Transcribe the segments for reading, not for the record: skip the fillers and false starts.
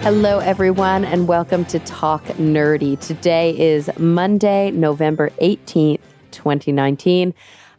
Hello, everyone, and welcome to Talk Nerdy. Today is Monday, November 18th, 2019.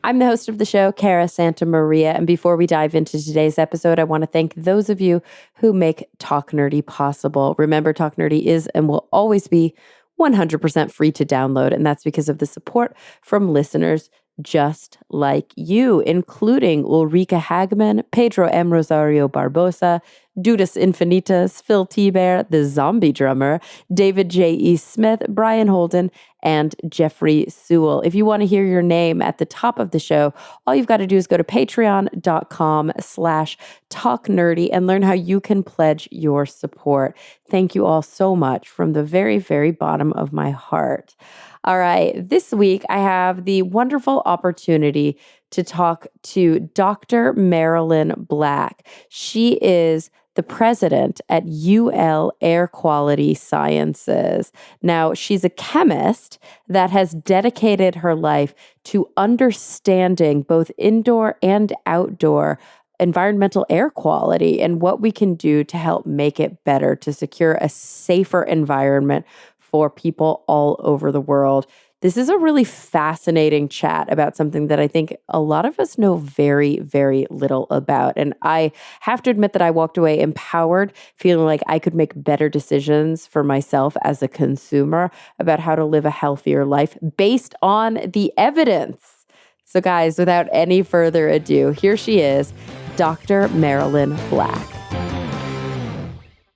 I'm the host of the show, Cara Santa Maria, and before we dive into today's episode, I want to thank those of you who make Talk Nerdy possible. Remember, Talk Nerdy is and will always be 100% free to download, and that's because of the support from listeners just like you, including Ulrika Hagman, Pedro M. Rosario Barbosa, Dudas Infinitas, Phil T-Bear, the Zombie Drummer, David J.E. Smith, Brian Holden, and Jeffrey Sewell. If you want to hear your name at the top of the show, all you've got to do is go to patreon.com/talknerdy and learn how you can pledge your support. Thank you all so much from the very, very bottom of my heart. All right, this week I have the wonderful opportunity to talk to Dr. Marilyn Black. She is the president at UL Air Quality Sciences. Now, she's a chemist that has dedicated her life to understanding both indoor and outdoor environmental air quality and what we can do to help make it better, to secure a safer environment for people all over the world. This is a really fascinating chat about something that I think a lot of us know very, very little about. And I have to admit that I walked away empowered, feeling like I could make better decisions for myself as a consumer about how to live a healthier life based on the evidence. So guys, without any further ado, here she is, Dr. Marilyn Black.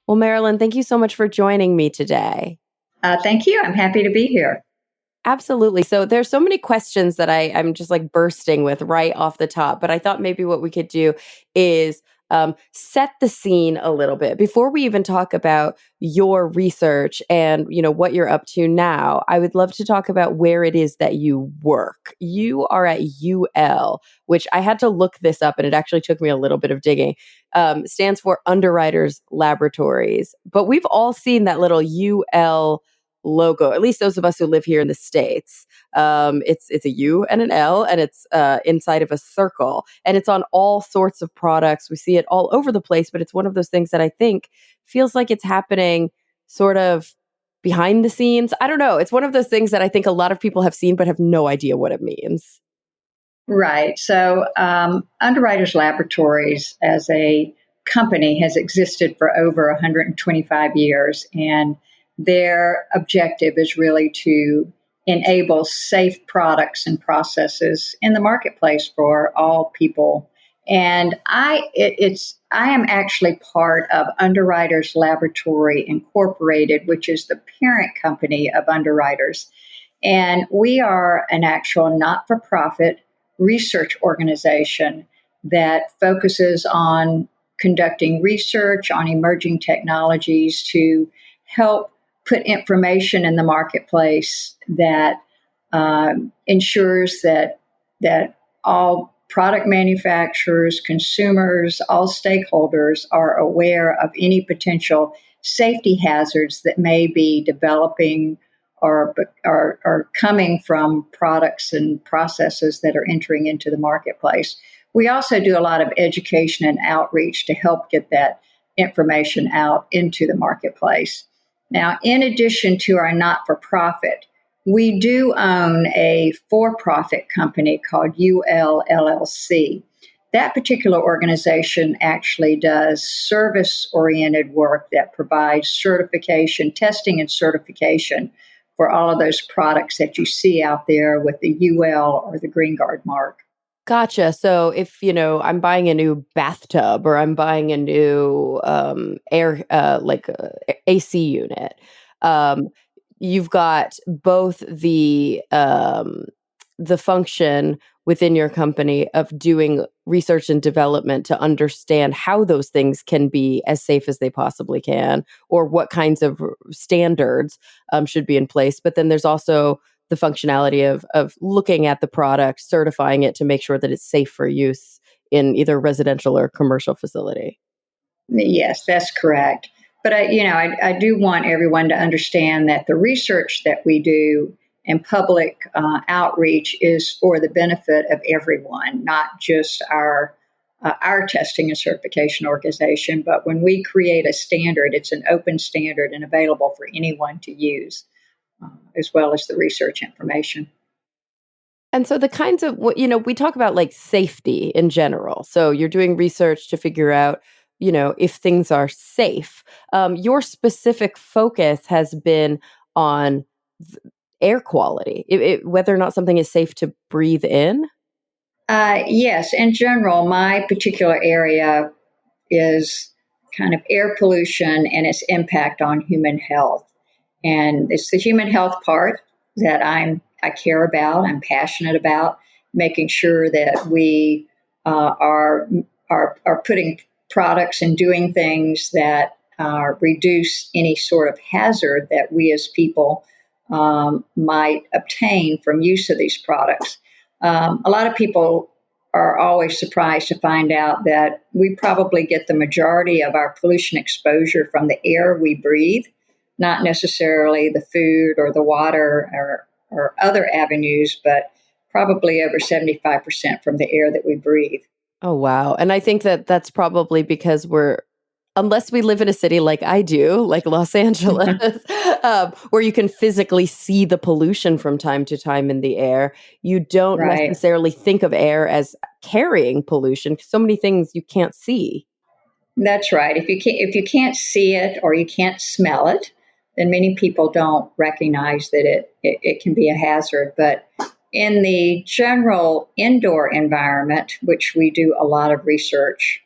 Well, Marilyn, thank you so much for joining me today. Thank you. I'm happy to be here. Absolutely. So there's so many questions that I'm just like bursting with right off the top, but I thought maybe what we could do is set the scene a little bit before we even talk about your research and what you're up to now. I would love to talk about where it is that you work. You are at UL, which I had to look this up, and it actually took me a little bit of digging. Stands for Underwriters Laboratories, but we've all seen that little UL logo, at least those of us who live here in the States. It's a U and an L, and it's inside of a circle, and it's on all sorts of products. We see it all over the place, but it's one of those things that I think feels like it's happening sort of behind the scenes. I don't know. It's one of those things that I think a lot of people have seen but have no idea what it means. Right. So Underwriters Laboratories as a company has existed for over 125 years, and their objective is really to enable safe products and processes in the marketplace for all people. And I am actually part of Underwriters Laboratory Incorporated, which is the parent company of Underwriters. And we are an actual not-for-profit research organization that focuses on conducting research on emerging technologies to help put information in the marketplace that ensures that all product manufacturers, consumers, all stakeholders are aware of any potential safety hazards that may be developing or coming from products and processes that are entering into the marketplace. We also do a lot of education and outreach to help get that information out into the marketplace. Now, in addition to our not-for-profit, we do own a for-profit company called UL LLC. That particular organization actually does service-oriented work that provides certification, testing and certification for all of those products that you see out there with the UL or the GREENGUARD mark. Gotcha. So if, I'm buying a new bathtub or I'm buying a new AC unit, you've got both the function within your company of doing research and development to understand how those things can be as safe as they possibly can, or what kinds of standards should be in place. But then there's also the functionality of looking at the product, certifying it to make sure that it's safe for use in either residential or commercial facility. Yes, that's correct. But I do want everyone to understand that the research that we do and public outreach is for the benefit of everyone, not just our our testing and certification organization. But when we create a standard, it's an open standard and available for anyone to use, as well as the research information. And so the kinds of what we talk about like safety in general. So you're doing research to figure out, if things are safe. Your specific focus has been on air quality, whether or not something is safe to breathe in. Yes, in general, my particular area is kind of air pollution and its impact on human health. And it's the human health part that I care about. I'm passionate about making sure that we are putting products and doing things that reduce any sort of hazard that we as people might obtain from use of these products. A lot of people are always surprised to find out that we probably get the majority of our pollution exposure from the air we breathe, not necessarily the food or the water or other avenues, but probably over 75% from the air that we breathe. Oh, wow. And I think that that's probably because unless we live in a city like I do, like Los Angeles, where you can physically see the pollution from time to time in the air, you don't Right. necessarily think of air as carrying pollution. So many things you can't see. That's right. If you can't see it or you can't smell it, then many people don't recognize that it can be a hazard. But in the general indoor environment, which we do a lot of research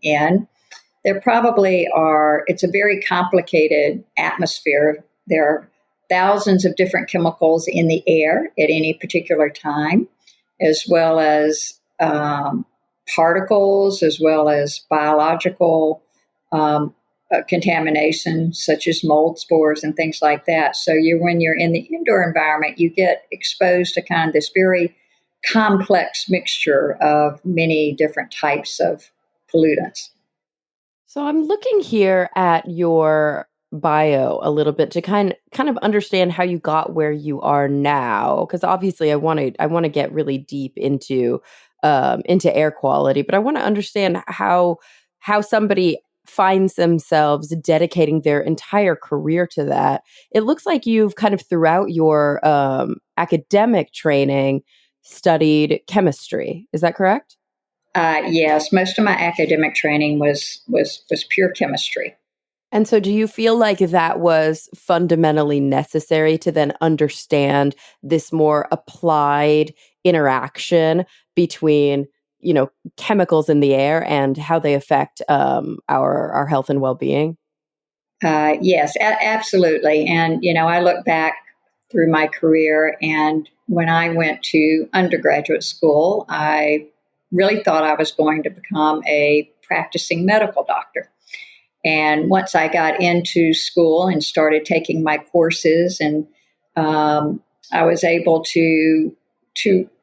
in, there probably are, it's a very complicated atmosphere. There are thousands of different chemicals in the air at any particular time, as well as particles, as well as biological contamination, such as mold spores and things like that. So when you're in the indoor environment, you get exposed to kind of this very complex mixture of many different types of pollutants. So I'm looking here at your bio a little bit to kind of understand how you got where you are now, because obviously I want to get really deep into air quality, but I want to understand how somebody finds themselves dedicating their entire career to that. It looks like you've kind of throughout your academic training studied chemistry. Is that correct? Yes, most of my academic training was pure chemistry. And so do you feel like that was fundamentally necessary to then understand this more applied interaction between, chemicals in the air and how they affect our health and well-being? Yes, absolutely. And I look back through my career, and when I went to undergraduate school, I really thought I was going to become a practicing medical doctor. And once I got into school and started taking my courses, and I was able to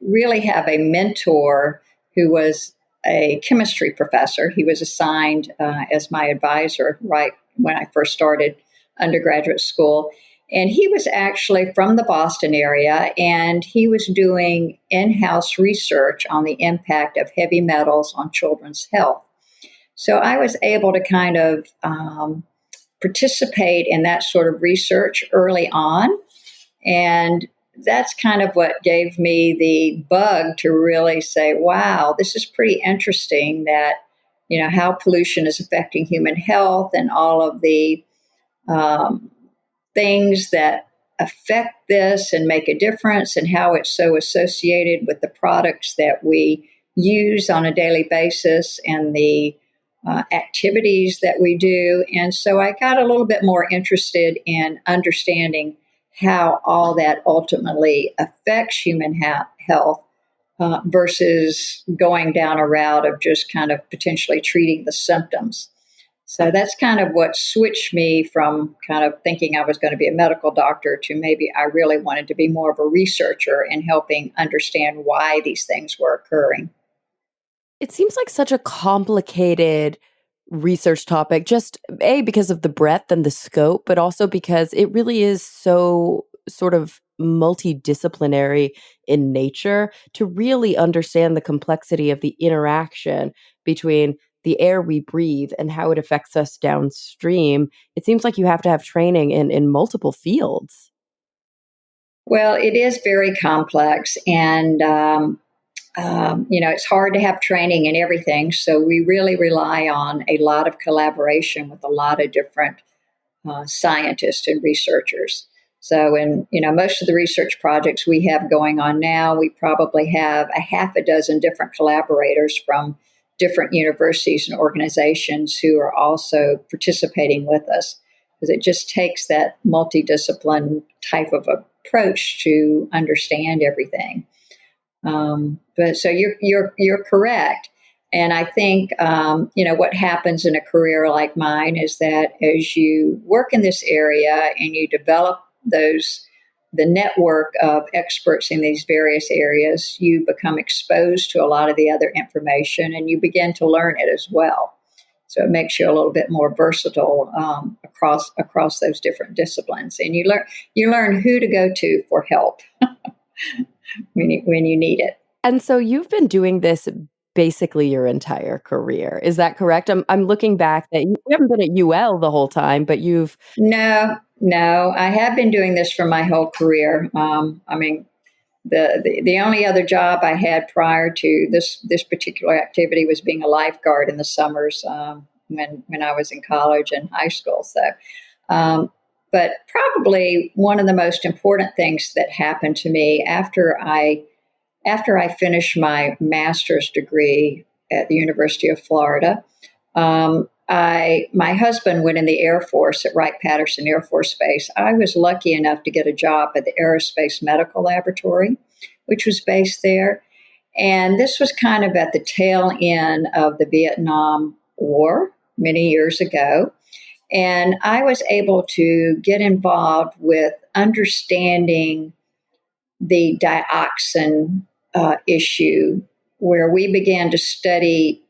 really have a mentor who was a chemistry professor. He was assigned as my advisor right when I first started undergraduate school. And he was actually from the Boston area, and he was doing in house research on the impact of heavy metals on children's health. So I was able to kind of participate in that sort of research early on. And that's kind of what gave me the bug to really say, wow, this is pretty interesting that, how pollution is affecting human health and all of the um, things that affect this and make a difference, and how it's so associated with the products that we use on a daily basis and the activities that we do. And so I got a little bit more interested in understanding how all that ultimately affects human health versus going down a route of just kind of potentially treating the symptoms. So that's kind of what switched me from kind of thinking I was going to be a medical doctor to maybe I really wanted to be more of a researcher and helping understand why these things were occurring. It seems like such a complicated research topic, just A, because of the breadth and the scope, but also because it really is so sort of multidisciplinary in nature to really understand the complexity of the interaction between the air we breathe and how it affects us downstream. It seems like you have to have training in multiple fields. Well, it is very complex, and it's hard to have training in everything. So we really rely on a lot of collaboration with a lot of different scientists and researchers. So, in most of the research projects we have going on now, we probably have a half a dozen different collaborators from different universities and organizations who are also participating with us, because it just takes that multidiscipline type of approach to understand everything. But so you're correct, and I think what happens in a career like mine is that as you work in this area and you develop the network of experts in these various areas, you become exposed to a lot of the other information, and you begin to learn it as well. So it makes you a little bit more versatile across those different disciplines, and you learn who to go to for help when you need it. And so you've been doing this basically your entire career. Is that correct? I'm looking back that you haven't been at UL the whole time, but you've No, I have been doing this for my whole career. The only other job I had prior to this particular activity was being a lifeguard in the summers, when I was in college and high school. So, but probably one of the most important things that happened to me after I finished my master's degree at the University of Florida. My husband went in the Air Force at Wright-Patterson Air Force Base. I was lucky enough to get a job at the Aerospace Medical Laboratory, which was based there. And this was kind of at the tail end of the Vietnam War many years ago. And I was able to get involved with understanding the dioxin issue, where we began to study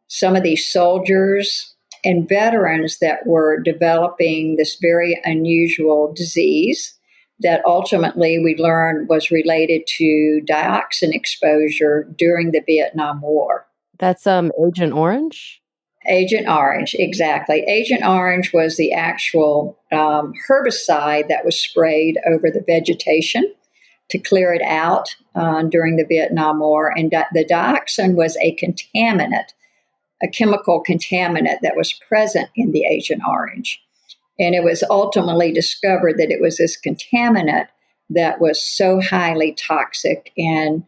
some of these soldiers and veterans that were developing this very unusual disease that ultimately we learned was related to dioxin exposure during the Vietnam War. That's Agent Orange? Agent Orange, exactly. Agent Orange was the actual herbicide that was sprayed over the vegetation to clear it out during the Vietnam War. And the dioxin was a contaminant, a chemical contaminant that was present in the Agent Orange. And it was ultimately discovered that it was this contaminant that was so highly toxic and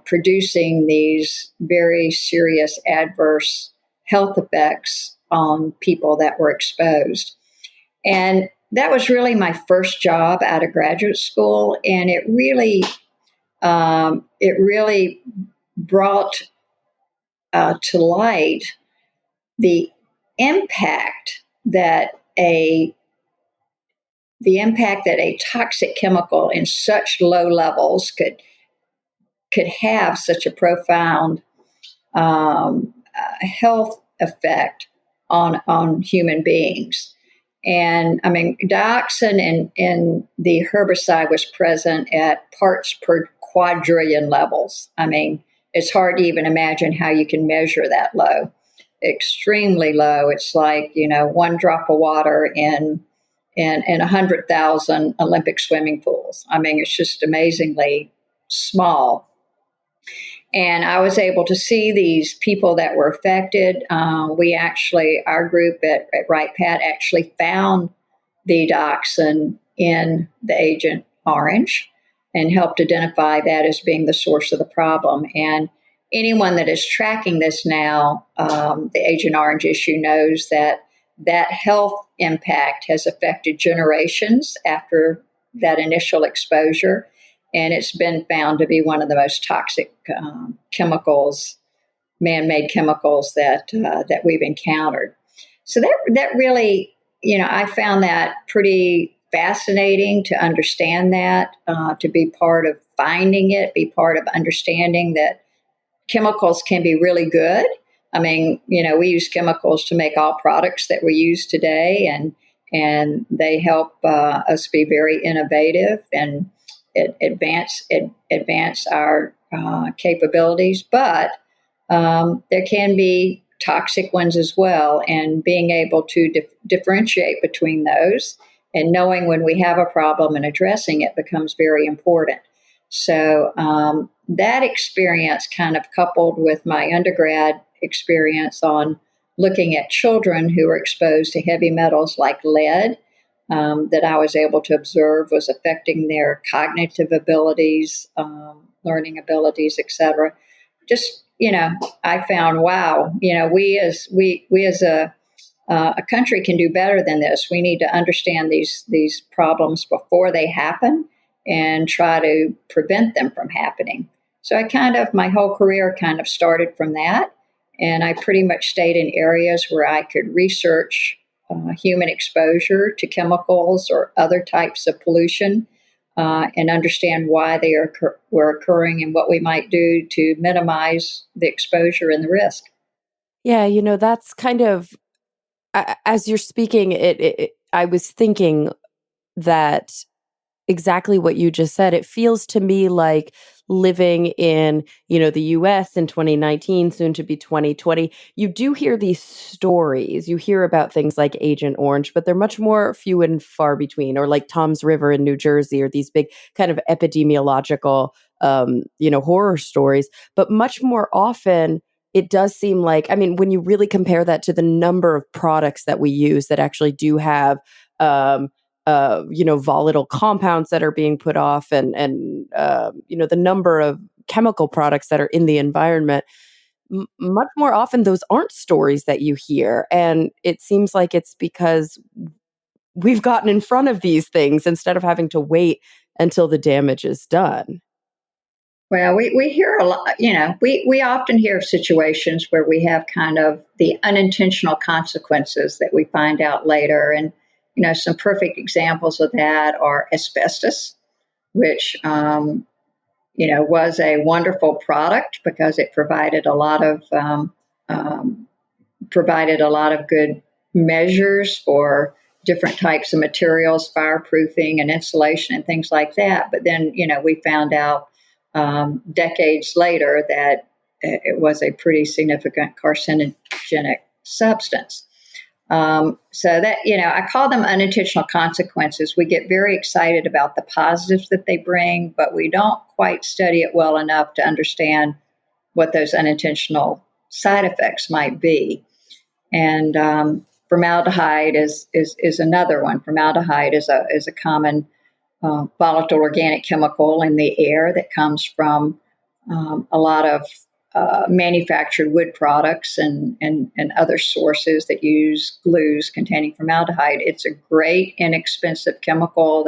producing these very serious adverse health effects on people that were exposed. And that was really my first job out of graduate school, and it really brought to light the impact that a toxic chemical in such low levels could have such a profound health effect on human beings. And I mean, dioxin in the herbicide was present at parts per quadrillion levels. I mean, it's hard to even imagine how you can measure that low. Extremely low. It's like, one drop of water in 100,000 Olympic swimming pools. I mean, it's just amazingly small. And I was able to see these people that were affected. Our group at Wright-Pat actually found the dioxin in the Agent Orange and helped identify that as being the source of the problem. And anyone that is tracking this now, the Agent Orange issue, knows that health impact has affected generations after that initial exposure. And it's been found to be one of the most toxic chemicals, man-made chemicals that we've encountered. So that really, I found that pretty fascinating to understand that, to be part of finding it, be part of understanding that chemicals can be really good. I mean, we use chemicals to make all products that we use today, and they help us be very innovative and advance our capabilities, but there can be toxic ones as well. And being able to differentiate between those and knowing when we have a problem and addressing it becomes very important. So that experience, kind of coupled with my undergrad experience on looking at children who were exposed to heavy metals like lead, that I was able to observe was affecting their cognitive abilities, learning abilities, etc. Just, I found, wow, we as a country can do better than this. We need to understand these problems before they happen and try to prevent them from happening. So my whole career kind of started from that. And I pretty much stayed in areas where I could research human exposure to chemicals or other types of pollution, and understand why they were occurring and what we might do to minimize the exposure and the risk. Yeah, that's kind of as you're speaking, I was thinking that exactly what you just said. It feels to me like living in, the US in 2019, soon to be 2020. You do hear these stories. You hear about things like Agent Orange, but they're much more few and far between, or like Tom's River in New Jersey, or these big kind of epidemiological, horror stories. But much more often, it does seem like, I mean, when you really compare that to the number of products that we use that actually do have, volatile compounds that are being put off, and the number of chemical products that are in the environment, much more often those aren't stories that you hear. And it seems like it's because we've gotten in front of these things instead of having to wait until the damage is done. Well, we hear a lot, we often hear of situations where we have kind of the unintentional consequences that we find out later. And, some perfect examples of that are asbestos, which, was a wonderful product because it provided a lot of good measures for different types of materials, fireproofing and insulation and things like that. But then, we found out decades later that it was a pretty significant carcinogenic substance. So that, I call them unintentional consequences. We get very excited about the positives that they bring, but we don't quite study it well enough to understand what those unintentional side effects might be. And formaldehyde is another one. Formaldehyde is a common volatile organic chemical in the air that comes from a lot of manufactured wood products and other sources that use glues containing formaldehyde. It's a great, inexpensive chemical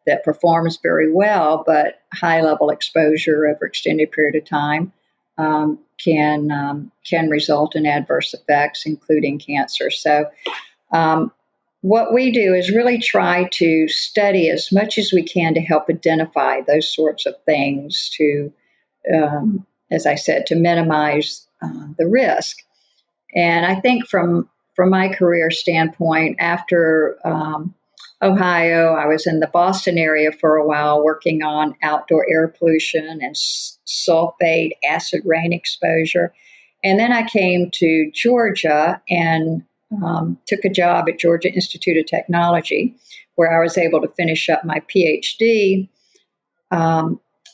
that performs very well, but high level exposure over extended period of time can result in adverse effects, including cancer. So what we do is really try to study as much as we can to help identify those sorts of things to, as I said, to minimize the risk. And I think from my career standpoint, after Ohio, I was in the Boston area for a while working on outdoor air pollution and sulfate acid rain exposure. And then I came to Georgia and took a job at Georgia Institute of Technology, where I was able to finish up my PhD,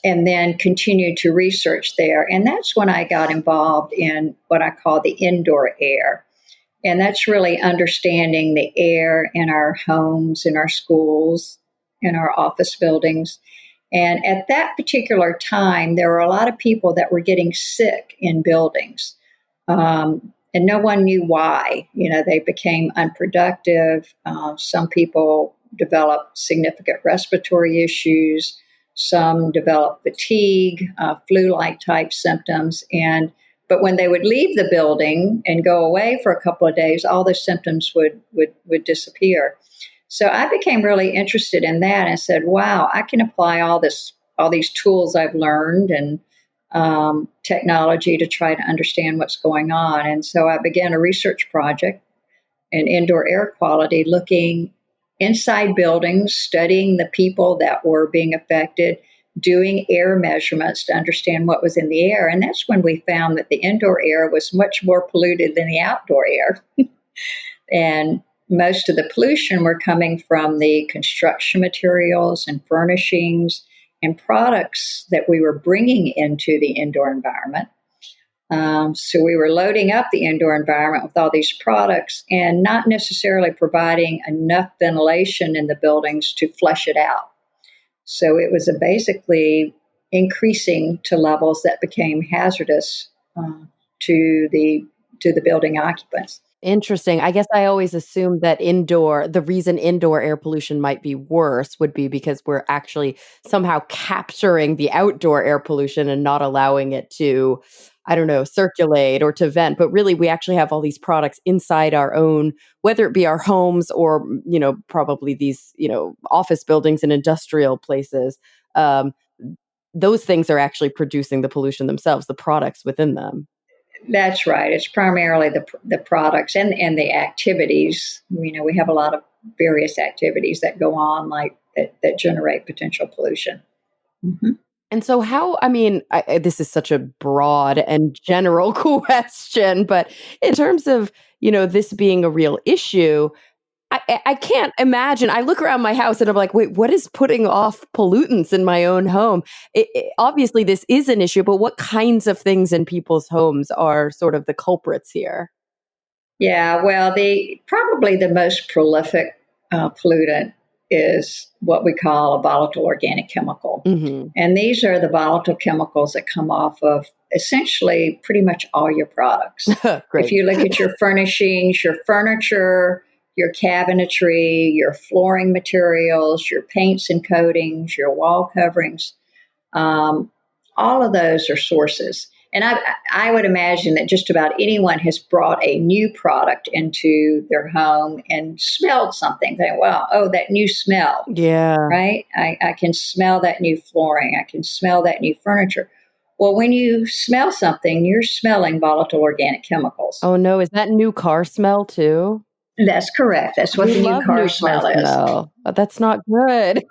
and then continue to research there. And that's when I got involved in what I call the indoor air. And that's really understanding the air in our homes, in our schools, in our office buildings. And at that particular time, there were a lot of people that were getting sick in buildings. And no one knew why. They became unproductive. Some people developed significant respiratory issues. Some developed fatigue, flu-like type symptoms. But when they would leave the building and go away for a couple of days, all the symptoms would disappear. So I became really interested in that and said, wow, I can apply all these tools I've learned and technology to try to understand what's going on. And so I began a research project in indoor air quality looking inside buildings, studying the people that were being affected, doing air measurements to understand what was in the air. And that's when we found that the indoor air was much more polluted than the outdoor air. And most of the pollution were coming from the construction materials and furnishings and products that we were bringing into the indoor environment. So we were loading up the indoor environment with all these products and not necessarily providing enough ventilation in the buildings to flush it out. So it was basically increasing to levels that became hazardous to the building occupants. Interesting. I guess I always assumed that the reason indoor air pollution might be worse would be because we're actually somehow capturing the outdoor air pollution and not allowing it to, I don't know, circulate or to vent. But really, we actually have all these products inside our own, whether it be our homes or, probably these, office buildings and industrial places. Um, those things are actually producing the pollution themselves, the products within them. That's right. It's primarily the products and the activities. We have a lot of various activities that go on like that generate potential pollution. Mm-hmm. And so this is such a broad and general question, but in terms of, this being a real issue, I can't imagine. I look around my house and I'm like, wait, what is putting off pollutants in my own home? Obviously, this is an issue, but what kinds of things in people's homes are sort of the culprits here? Yeah, well, probably the most prolific pollutant is what we call a volatile organic chemical. Mm-hmm. And these are the volatile chemicals that come off of essentially pretty much all your products. If Great. you look at your furnishings, your furniture, your cabinetry, your flooring materials, your paints and coatings, your wall coverings, all of those are sources. And I would imagine that just about anyone has brought a new product into their home and smelled something. They, well, oh, that new smell. Yeah. Right? I can smell that new flooring. I can smell that new furniture. Well, when you smell something, you're smelling volatile organic chemicals. Oh, no. Is that new car smell too? That's correct. That's what We the new love car new car smell is. smell. That's not good.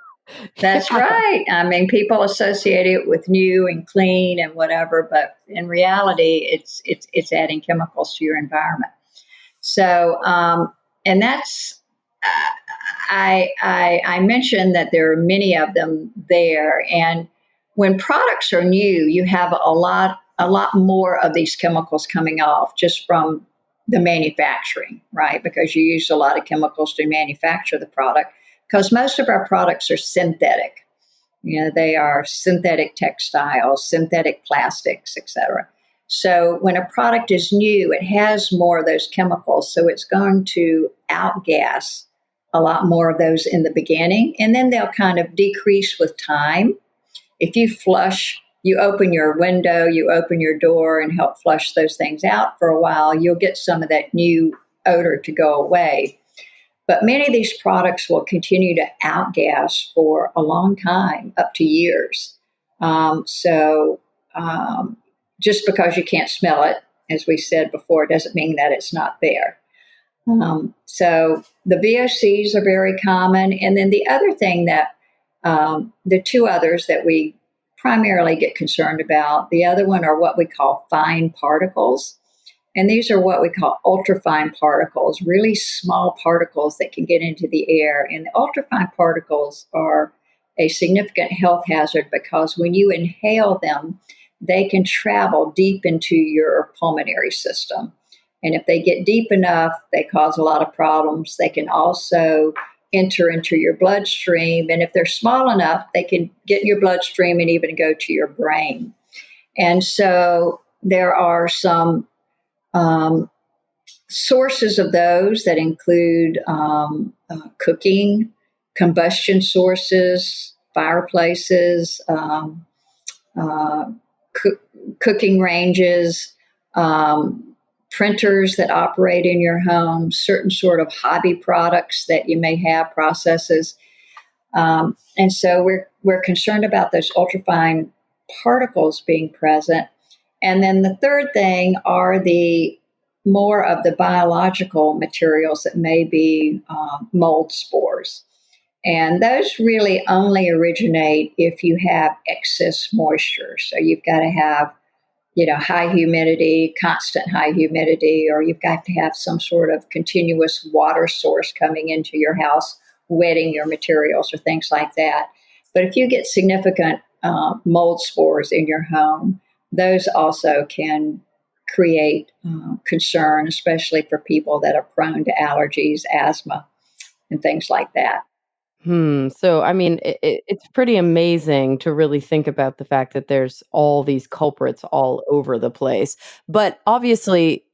That's Yeah. right. I mean, people associate it with new and clean and whatever, but in reality, it's adding chemicals to your environment. So, and that's I mentioned that there are many of them there, and when products are new, you have a lot more of these chemicals coming off just from the manufacturing, right? Because you use a lot of chemicals to manufacture the product. Because most of our products are synthetic. They are synthetic textiles, synthetic plastics, etc. So when a product is new, it has more of those chemicals. So it's going to outgas a lot more of those in the beginning. And then they'll kind of decrease with time. If you open your window, you open your door and help flush those things out for a while, you'll get some of that new odor to go away. But many of these products will continue to outgas for a long time, up to years. So just because you can't smell it, as we said before, doesn't mean that it's not there. So the VOCs are very common. And then the other thing that the two others that we primarily get concerned about, the other one are what we call fine particles. And these are what we call ultrafine particles, really small particles that can get into the air. And the ultrafine particles are a significant health hazard because when you inhale them, they can travel deep into your pulmonary system. And if they get deep enough, they cause a lot of problems. They can also enter into your bloodstream. And if they're small enough, they can get in your bloodstream and even go to your brain. And so there are some sources of those that include cooking, combustion sources, fireplaces, cooking ranges, printers that operate in your home, certain sort of hobby products that you may have, processes. And so we're concerned about those ultrafine particles being present. And then the third thing are the more of the biological materials that may be mold spores. And those really only originate if you have excess moisture. So you've got to have, high humidity, constant high humidity, or you've got to have some sort of continuous water source coming into your house, wetting your materials or things like that. But if you get significant mold spores in your home, those also can create concern, especially for people that are prone to allergies, asthma, and things like that. So, I mean, it's pretty amazing to really think about the fact that there's all these culprits all over the place. But obviously,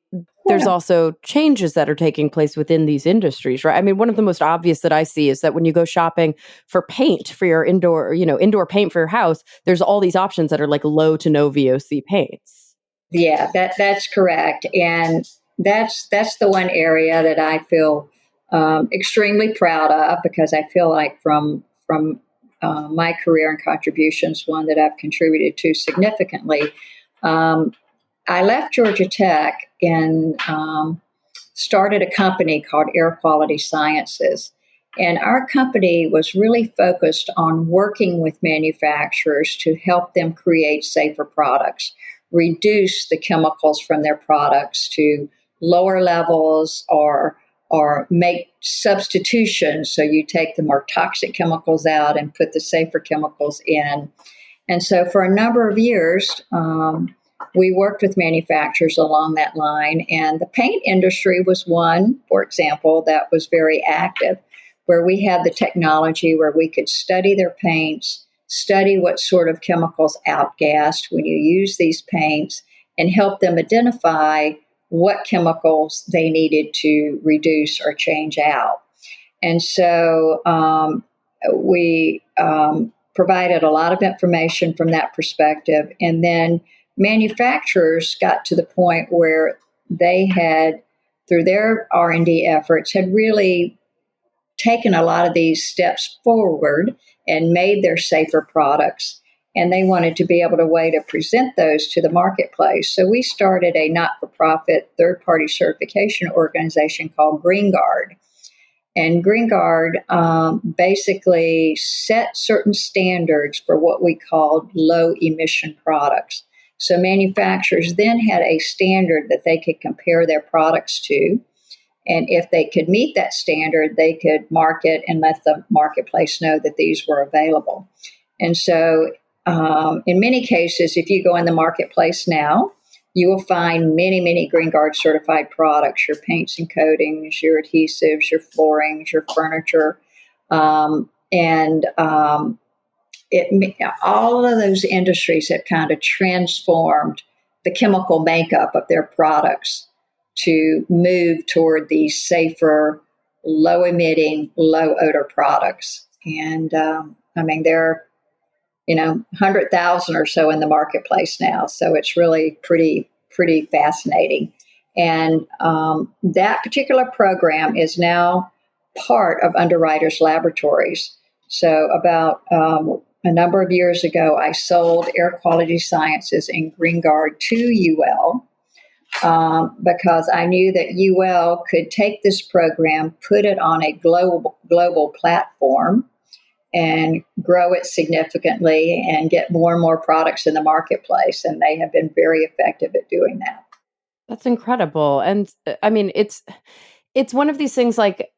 there's Yeah. also changes that are taking place within these industries, right? I mean, one of the most obvious that I see is that when you go shopping for paint for your indoor paint for your house, there's all these options that are like low to no VOC paints. Yeah, that's correct, and that's the one area that I feel extremely proud of because I feel like from my career and contributions, one that I've contributed to significantly. Um, I left Georgia Tech and started a company called Air Quality Sciences. And our company was really focused on working with manufacturers to help them create safer products, reduce the chemicals from their products to lower levels or make substitutions. So you take the more toxic chemicals out and put the safer chemicals in. And so for a number of years, we worked with manufacturers along that line. And the paint industry was one, for example, that was very active, where we had the technology where we could study their paints, study what sort of chemicals outgassed when you use these paints, and help them identify what chemicals they needed to reduce or change out. And so we provided a lot of information from that perspective. And then manufacturers got to the point where they had, through their R&D efforts, had really taken a lot of these steps forward and made their safer products. And they wanted to be able to way to present those to the marketplace. So we started a not-for-profit third-party certification organization called GREENGUARD. And GreenGuard basically set certain standards for what we called low emission products. So manufacturers then had a standard that they could compare their products to. And if they could meet that standard, they could market and let the marketplace know that these were available. And so in many cases, if you go in the marketplace now, you will find many, many GreenGuard certified products, your paints and coatings, your adhesives, your floorings, your furniture. All of those industries have kind of transformed the chemical makeup of their products to move toward these safer, low emitting, low odor products. And there are 100,000 or so in the marketplace now. So it's really pretty fascinating. And that particular program is now part of Underwriters Laboratories. So about a number of years ago, I sold Air Quality Sciences and GreenGuard to UL because I knew that UL could take this program, put it on a global platform, and grow it significantly and get more and more products in the marketplace. And they have been very effective at doing that. That's incredible. And I mean, it's one of these things like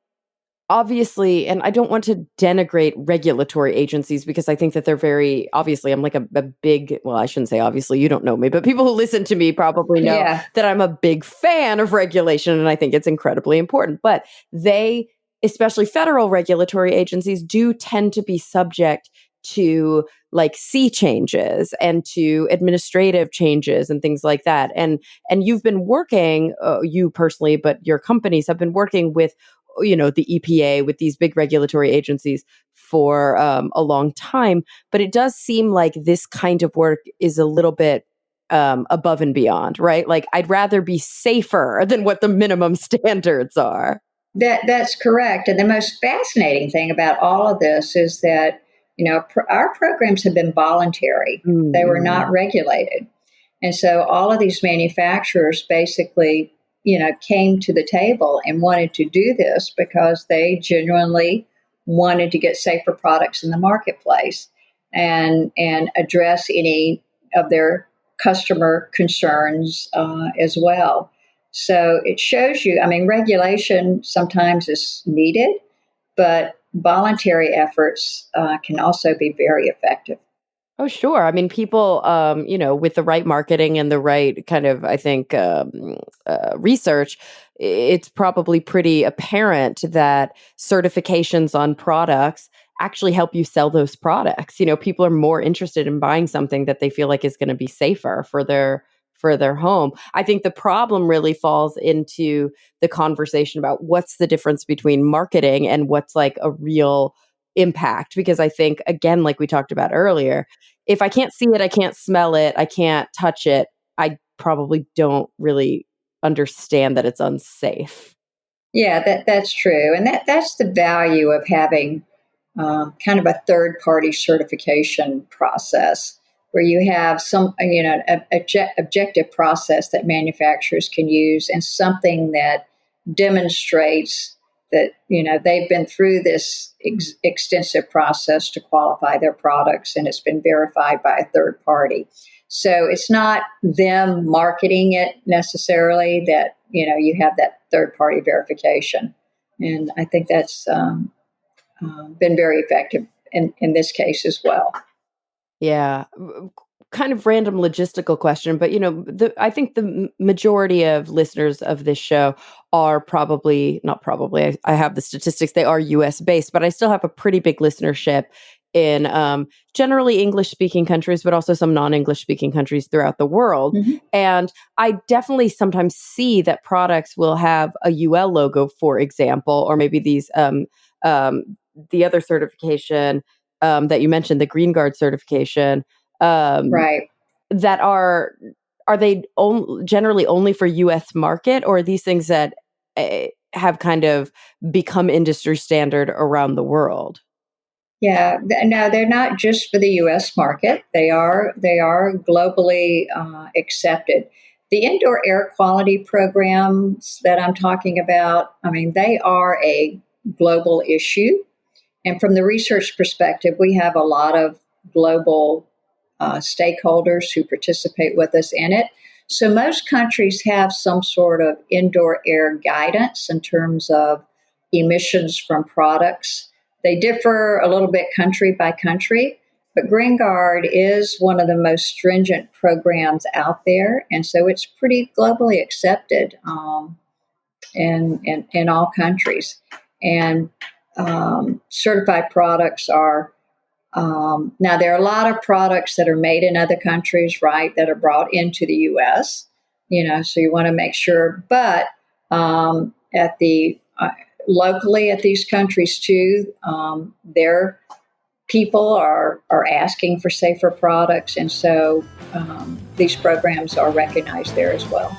obviously, and I don't want to denigrate regulatory agencies because I think that they're very obviously, I'm like a big, well, I shouldn't say obviously, you don't know me, but people who listen to me probably know Yeah. that I'm a big fan of regulation and I think it's incredibly important. But they, especially federal regulatory agencies, do tend to be subject to like sea changes and to administrative changes and things like that. And you've been working, you personally, but your companies have been working with the EPA, with these big regulatory agencies for a long time. But it does seem like this kind of work is a little bit above and beyond, right? Like I'd rather be safer than what the minimum standards are. That's correct. And the most fascinating thing about all of this is that, our programs have been voluntary. They were not regulated. And so all of these manufacturers basically came to the table and wanted to do this because they genuinely wanted to get safer products in the marketplace and address any of their customer concerns as well. So it shows you, I mean, regulation sometimes is needed, but voluntary efforts can also be very effective. Oh, sure. I mean, people, with the right marketing and the right kind of, I think, research, it's probably pretty apparent that certifications on products actually help you sell those products. People are more interested in buying something that they feel like is going to be safer for their home. I think the problem really falls into the conversation about what's the difference between marketing and what's like a real impact. Because I think, again, like we talked about earlier, if I can't see it, I can't smell it, I can't touch it, I probably don't really understand that it's unsafe. Yeah, that's true, and that's the value of having kind of a third party certification process where you have some, objective process that manufacturers can use and something that demonstrates that, they've been through this extensive process to qualify their products and it's been verified by a third party. So it's not them marketing it necessarily that, you have that third party verification. And I think that's been very effective in this case as well. Yeah. Kind of random logistical question, but I think the majority of listeners of this show are probably not probably. I have the statistics; they are U.S. based, but I still have a pretty big listenership in generally English speaking countries, but also some non English speaking countries throughout the world. Mm-hmm. And I definitely sometimes see that products will have a UL logo, for example, or maybe these the other certification that you mentioned, the GREENGUARD certification, um, Right. that are they generally only for U.S. market, or are these things that have kind of become industry standard around the world? Yeah. No, they're not just for the U.S. market. They are globally accepted. The indoor air quality programs that I'm talking about, I mean, they are a global issue. And from the research perspective, we have a lot of global stakeholders who participate with us in it. So most countries have some sort of indoor air guidance in terms of emissions from products. They differ a little bit country by country, but GreenGuard is one of the most stringent programs out there. And so it's pretty globally accepted in all countries. And certified products are now, there are a lot of products that are made in other countries, right, that are brought into the U.S., so you want to make sure. But at the locally at these countries too, their people are asking for safer products. And so these programs are recognized there as well.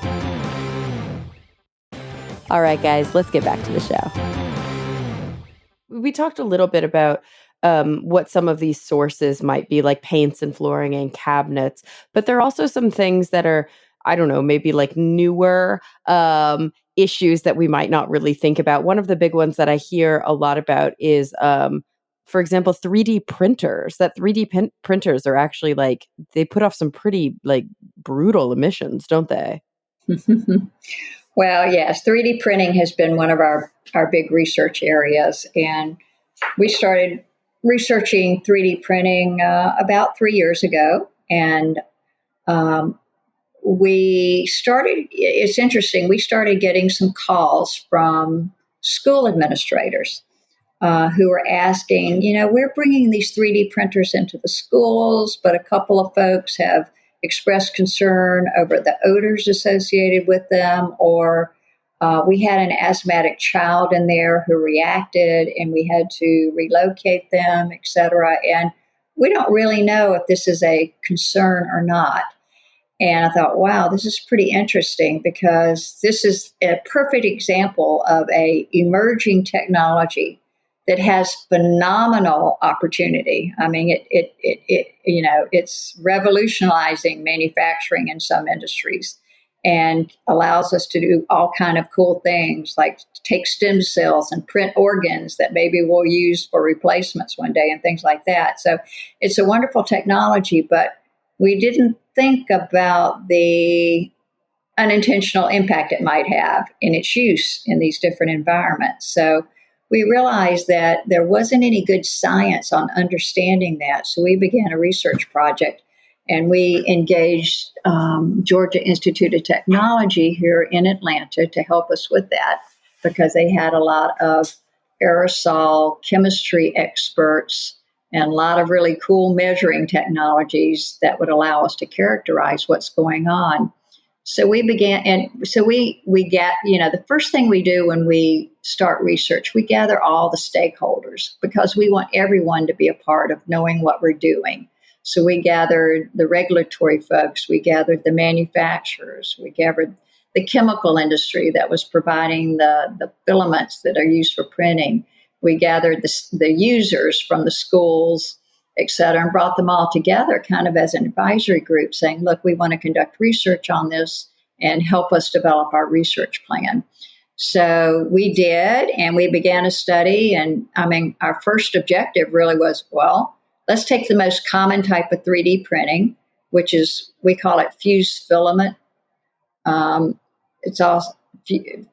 All right, guys, let's get back to the show. We talked a little bit about what some of these sources might be, like paints and flooring and cabinets, but there are also some things that are, I don't know, maybe like newer issues that we might not really think about. One of the big ones that I hear a lot about is, for example, 3D printers. That 3D printers are actually like, they put off some pretty like brutal emissions, don't they? Well, yes, 3D printing has been one of our big research areas. And we started researching 3D printing about 3 years ago. And it's interesting, we started getting some calls from school administrators who were asking, we're bringing these 3D printers into the schools, but a couple of folks have expressed concern over the odors associated with them, or we had an asthmatic child in there who reacted and we had to relocate them, et cetera. And we don't really know if this is a concern or not. And I thought, wow, this is pretty interesting because this is a perfect example of a emerging technology that has phenomenal opportunity. I mean, it's revolutionizing manufacturing in some industries. and allows us to do all kind of cool things like take stem cells and print organs that maybe we'll use for replacements one day and things like that. So it's a wonderful technology, but we didn't think about the unintentional impact it might have in its use in these different environments. So we realized that there wasn't any good science on understanding that. So we began a research project, and we engaged Georgia Institute of Technology here in Atlanta to help us with that, because they had a lot of aerosol chemistry experts and a lot of really cool measuring technologies that would allow us to characterize what's going on. So we began, and so we get, the first thing we do when we start research, we gather all the stakeholders because we want everyone to be a part of knowing what we're doing. So we gathered the regulatory folks, we gathered the manufacturers, we gathered the chemical industry that was providing the filaments that are used for printing. We gathered the users from the schools, et cetera, and brought them all together kind of as an advisory group saying, look, we want to conduct research on this and help us develop our research plan. So we did, and we began a study. And our first objective really was, well, let's take the most common type of 3D printing, which is, we call it fused filament. It's also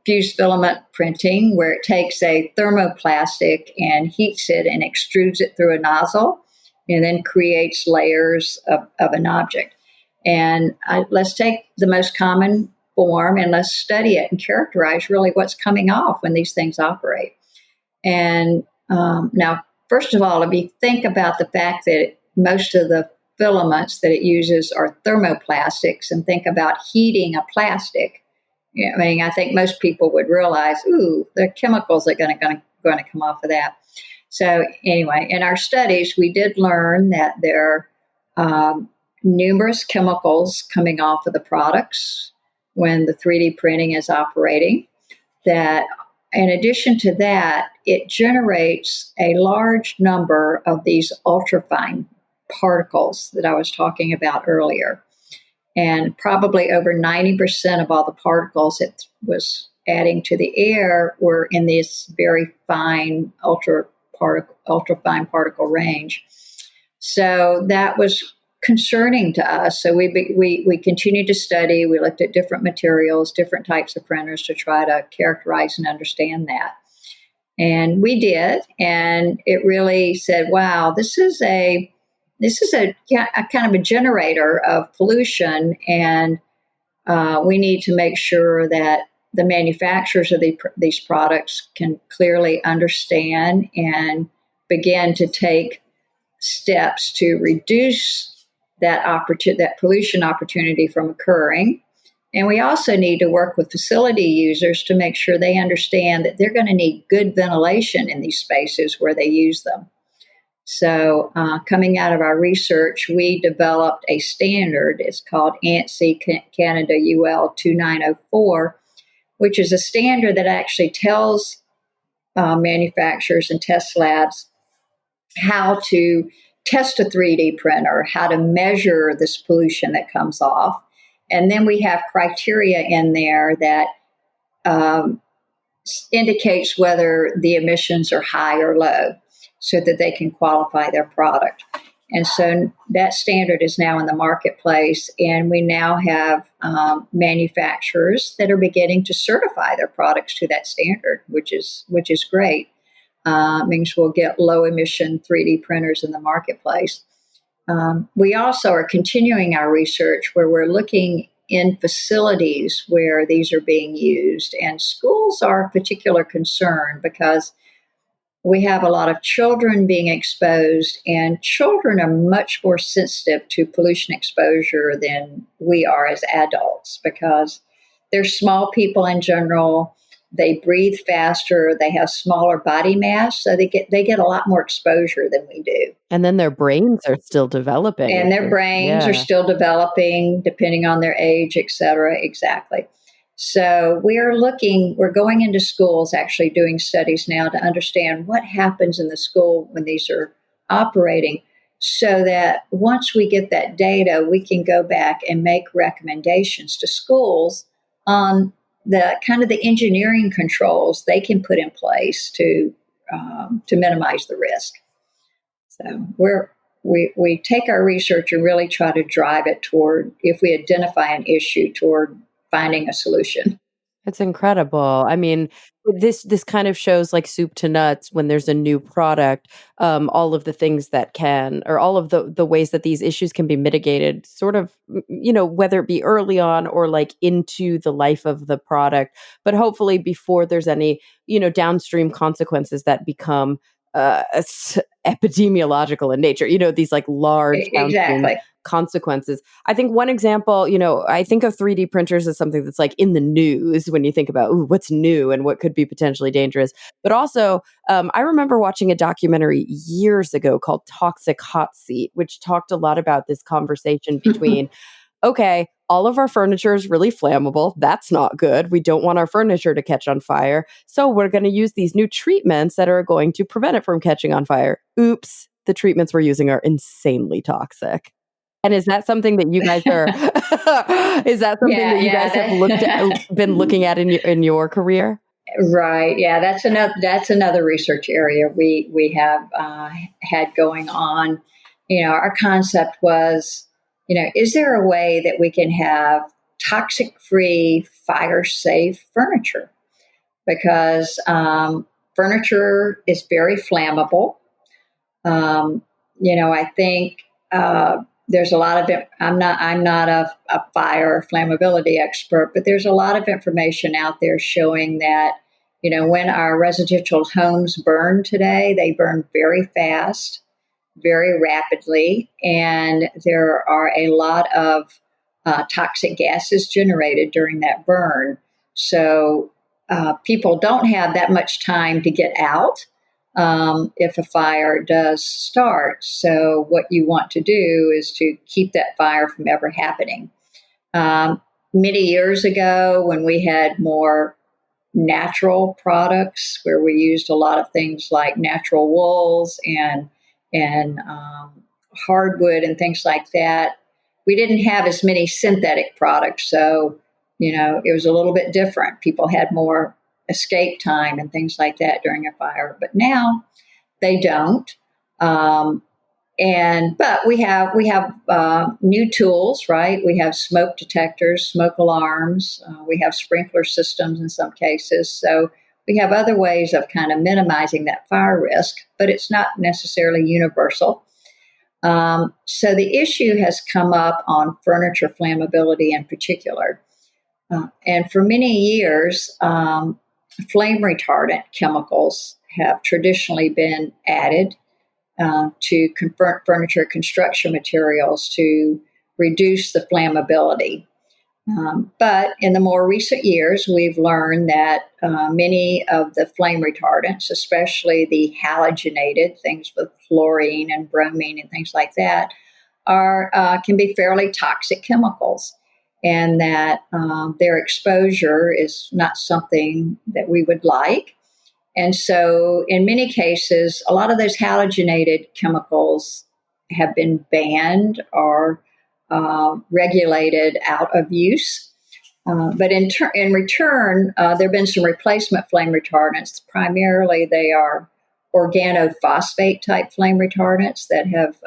fused filament printing, where it takes a thermoplastic and heats it and extrudes it through a nozzle, and then creates layers of an object. And let's take the most common form and let's study it and characterize really what's coming off when these things operate. And now, first of all, if you think about the fact that most of the filaments that it uses are thermoplastics, and think about heating a plastic, I think most people would realize, the chemicals are going to come off of that. So anyway, in our studies, we did learn that there are numerous chemicals coming off of the products when the 3D printing is operating, that in addition to that, it generates a large number of these ultrafine particles that I was talking about earlier. And probably over 90% of all the particles it was adding to the air were in this very fine ultrafine particle range. So that was concerning to us. So we continued to study. We looked at different materials, different types of printers to try to characterize and understand that. And we did, and it really said, wow, this is a kind of a generator of pollution, and we need to make sure that the manufacturers of these products can clearly understand and begin to take steps to reduce that pollution opportunity from occurring. And we also need to work with facility users to make sure they understand that they're going to need good ventilation in these spaces where they use them. So coming out of our research, we developed a standard. It's called ANSI Canada UL 2904, which is a standard that actually tells manufacturers and test labs how to test a 3D printer, how to measure this pollution that comes off. And then we have criteria in there that indicates whether the emissions are high or low, so that they can qualify their product. And so that standard is now in the marketplace, and we now have manufacturers that are beginning to certify their products to that standard, which is great. Means we'll get low emission 3D printers in the marketplace. We also are continuing our research where we're looking in facilities where these are being used, and schools are a particular concern because we have a lot of children being exposed, and children are much more sensitive to pollution exposure than we are as adults because they're small people in general. They breathe faster. They have smaller body mass, so they get a lot more exposure than we do. And then their brains are still developing. And their brains are still developing, depending on their age, et cetera. Exactly. So we're going into schools, actually doing studies now to understand what happens in the school when these are operating, so that once we get that data, we can go back and make recommendations to schools on the kind of the engineering controls they can put in place to minimize the risk. So we take our research and really try to drive it toward, if we identify an issue, toward finding a solution. It's incredible. I mean, this kind of shows like soup to nuts when there's a new product, all of the things that can, or all of the ways that these issues can be mitigated, sort of, whether it be early on or like into the life of the product, but hopefully before there's any, downstream consequences that become epidemiological in nature, these like large downstream Exactly. consequences. I think one example, I think of 3D printers as something that's like in the news when you think about, ooh, what's new and what could be potentially dangerous. But also, I remember watching a documentary years ago called Toxic Hot Seat, which talked a lot about this conversation between, okay, all of our furniture is really flammable. That's not good. We don't want our furniture to catch on fire. So we're going to use these new treatments that are going to prevent it from catching on fire. Oops, the treatments we're using are insanely toxic. And is that something that you guys are is that something Yeah, that you guys have been looking at in your career? right. Yeah, that's another research area we have had going on. Our concept was, is there a way that we can have toxic-free, fire-safe furniture? Because furniture is very flammable. Um, I think there's a lot of it. I'm not a fire flammability expert, but there's a lot of information out there showing that when our residential homes burn today, they burn very fast, very rapidly, and there are a lot of toxic gases generated during that burn. So people don't have that much time to get out if a fire does start. So what you want to do is to keep that fire from ever happening. Many years ago, when we had more natural products, where we used a lot of things like natural wools and hardwood and things like that, we didn't have as many synthetic products. So it was a little bit different. People had more escape time and things like that during a fire, but now they don't. But we have new tools, right? We have smoke detectors, smoke alarms. We have sprinkler systems in some cases. So we have other ways of kind of minimizing that fire risk, but it's not necessarily universal. So the issue has come up on furniture flammability in particular. And for many years, flame retardant chemicals have traditionally been added to furniture construction materials to reduce the flammability. But in the more recent years, we've learned that many of the flame retardants, especially the halogenated things with fluorine and bromine and things like that, can be fairly toxic chemicals, and that their exposure is not something that we would like. And so, in many cases, a lot of those halogenated chemicals have been banned or regulated out of use. But in return, there have been some replacement flame retardants. Primarily, they are organophosphate type flame retardants that have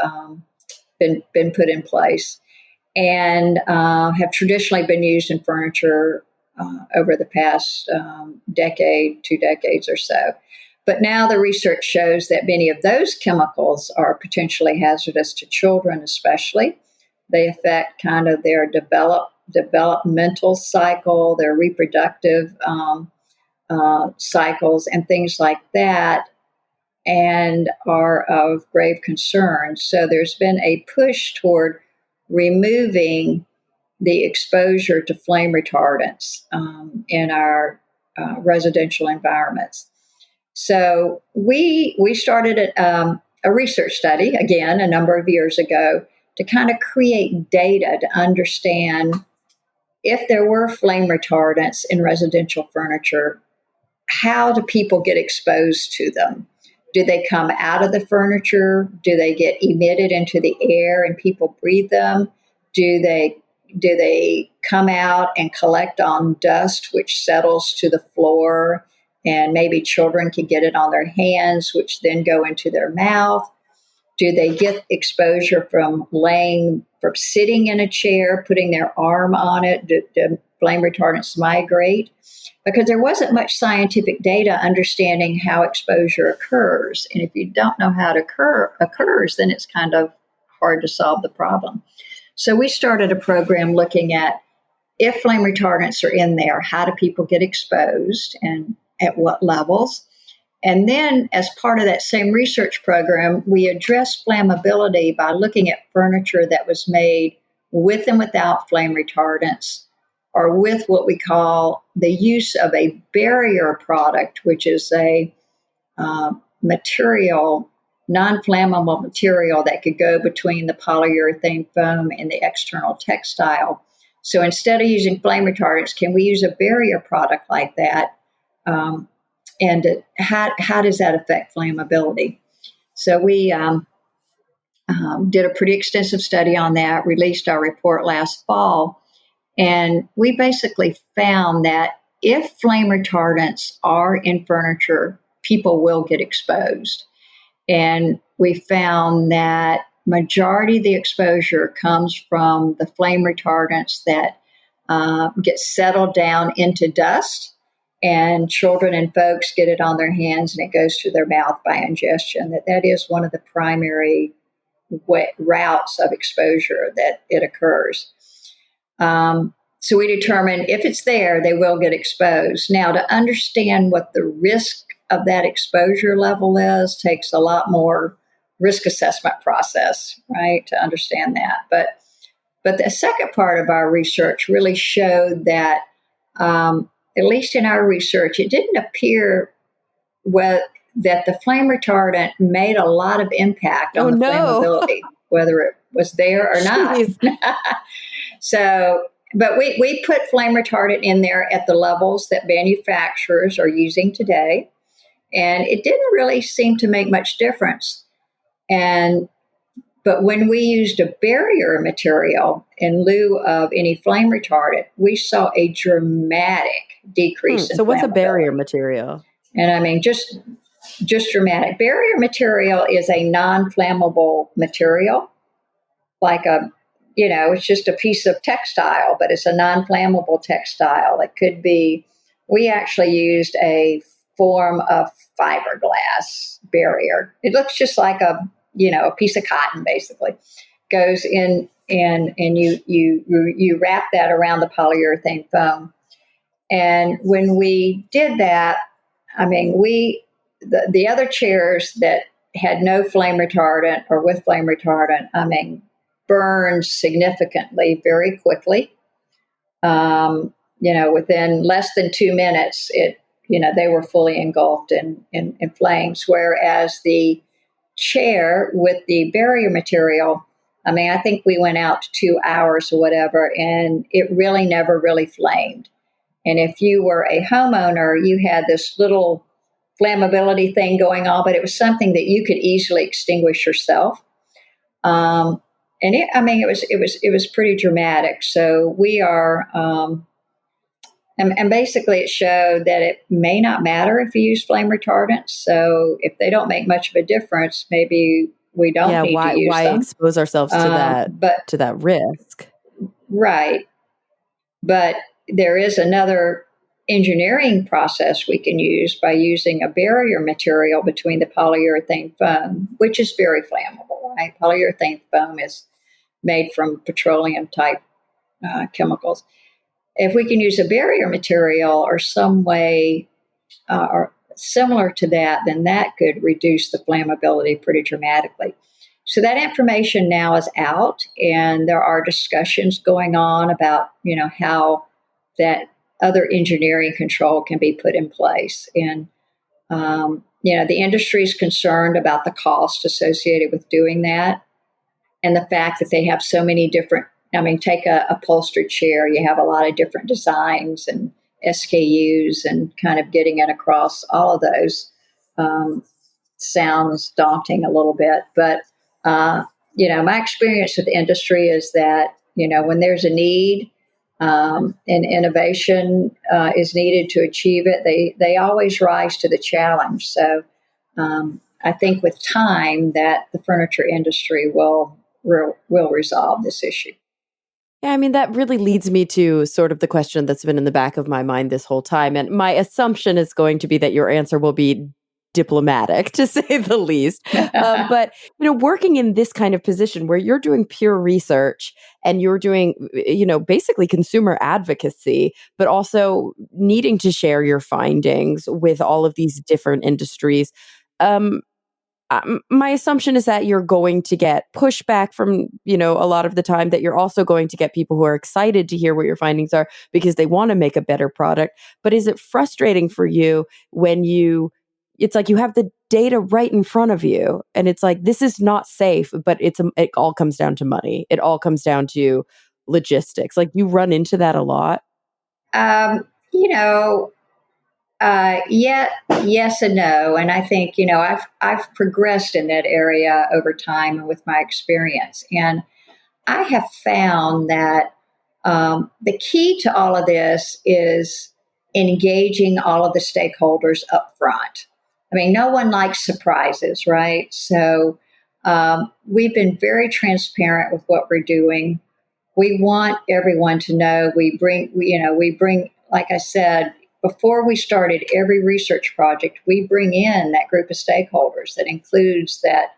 been put in place and have traditionally been used in furniture over the past decade, 2 decades or so. But now the research shows that many of those chemicals are potentially hazardous to children, especially. They affect kind of their developmental cycle, their reproductive cycles, and things like that, and are of grave concern. So there's been a push toward removing the exposure to flame retardants in our residential environments. So we started a research study, again, a number of years ago, to kind of create data to understand if there were flame retardants in residential furniture, how do people get exposed to them? Do they come out of the furniture? Do they get emitted into the air and people breathe them? Do they come out and collect on dust, which settles to the floor, and maybe children can get it on their hands, which then go into their mouth? Do they get exposure from sitting in a chair, putting their arm on it? Do flame retardants migrate? Because there wasn't much scientific data understanding how exposure occurs. And if you don't know how it occurs, then it's kind of hard to solve the problem. So we started a program looking at, if flame retardants are in there, how do people get exposed and at what levels? And then, as part of that same research program, we addressed flammability by looking at furniture that was made with and without flame retardants, or with what we call the use of a barrier product, which is a non-flammable material that could go between the polyurethane foam and the external textile. So instead of using flame retardants, can we use a barrier product like that? How does that affect flammability? So we did a pretty extensive study on that, released our report last fall, and we basically found that if flame retardants are in furniture, people will get exposed. And we found that majority of the exposure comes from the flame retardants that get settled down into dust, and children and folks get it on their hands and it goes to their mouth by ingestion. That is one of the primary routes of exposure that it occurs. So we determined if it's there, they will get exposed. Now, to understand what the risk of that exposure level is takes a lot more risk assessment process, right, to understand that. But the second part of our research really showed that, at least in our research, it didn't appear that the flame retardant made a lot of impact on the flammability, whether it was there or not. But we put flame retardant in there at the levels that manufacturers are using today, and it didn't really seem to make much difference. But when we used a barrier material in lieu of any flame retardant, we saw a dramatic decrease in So what's a barrier material? And I mean, just dramatic. Barrier material is a non-flammable material, like it's just a piece of textile, but it's a non-flammable textile. It could be, we actually used a form of fiberglass barrier. It looks just like a piece of cotton, basically. Goes in, and you wrap that around the polyurethane foam. And when we did that, I mean, the other chairs that had no flame retardant or with flame retardant, I mean, burned significantly very quickly. Within less than 2 minutes, they were fully engulfed in flames. Whereas the chair with the barrier material, I mean, I think we went out to 2 hours or whatever, and it really never really flamed. And if you were a homeowner, you had this little flammability thing going on, but it was something that you could easily extinguish yourself. It was pretty dramatic. So we are, and basically it showed that it may not matter if you use flame retardants. So if they don't make much of a difference, maybe we don't need to use them. Why expose ourselves to that risk? Right. But there is another engineering process we can use by using a barrier material between the polyurethane foam, which is very flammable, right? Polyurethane foam is made from petroleum type chemicals. If we can use a barrier material or some way or similar to that, then that could reduce the flammability pretty dramatically. So that information now is out, and there are discussions going on about, how that other engineering control can be put in place. And, the industry is concerned about the cost associated with doing that, and the fact that they have so many different, take a upholstered chair, you have a lot of different designs and SKUs, and kind of getting it across all of those sounds daunting a little bit, but my experience with the industry is that when there's a need and innovation is needed to achieve it, they always rise to the challenge. So I think with time that the furniture industry will resolve this issue. Yeah, I mean, that really leads me to sort of the question that's been in the back of my mind this whole time. And my assumption is going to be that your answer will be diplomatic, to say the least. But, working in this kind of position where you're doing pure research and you're doing, basically consumer advocacy, but also needing to share your findings with all of these different industries. Um, my assumption is that you're going to get pushback from, a lot of the time, that you're also going to get people who are excited to hear what your findings are because they want to make a better product. But is it frustrating for you when it's like you have the data right in front of you and it's like, this is not safe, but it all comes down to money. It all comes down to logistics. Like, you run into that a lot. Um, you know, yes and no. And I think, I've progressed in that area over time and with my experience. And I have found that the key to all of this is engaging all of the stakeholders up front. I mean, no one likes surprises, right? So we've been very transparent with what we're doing. We want everyone to know we bring, like I said, before we started every research project, we bring in that group of stakeholders that includes that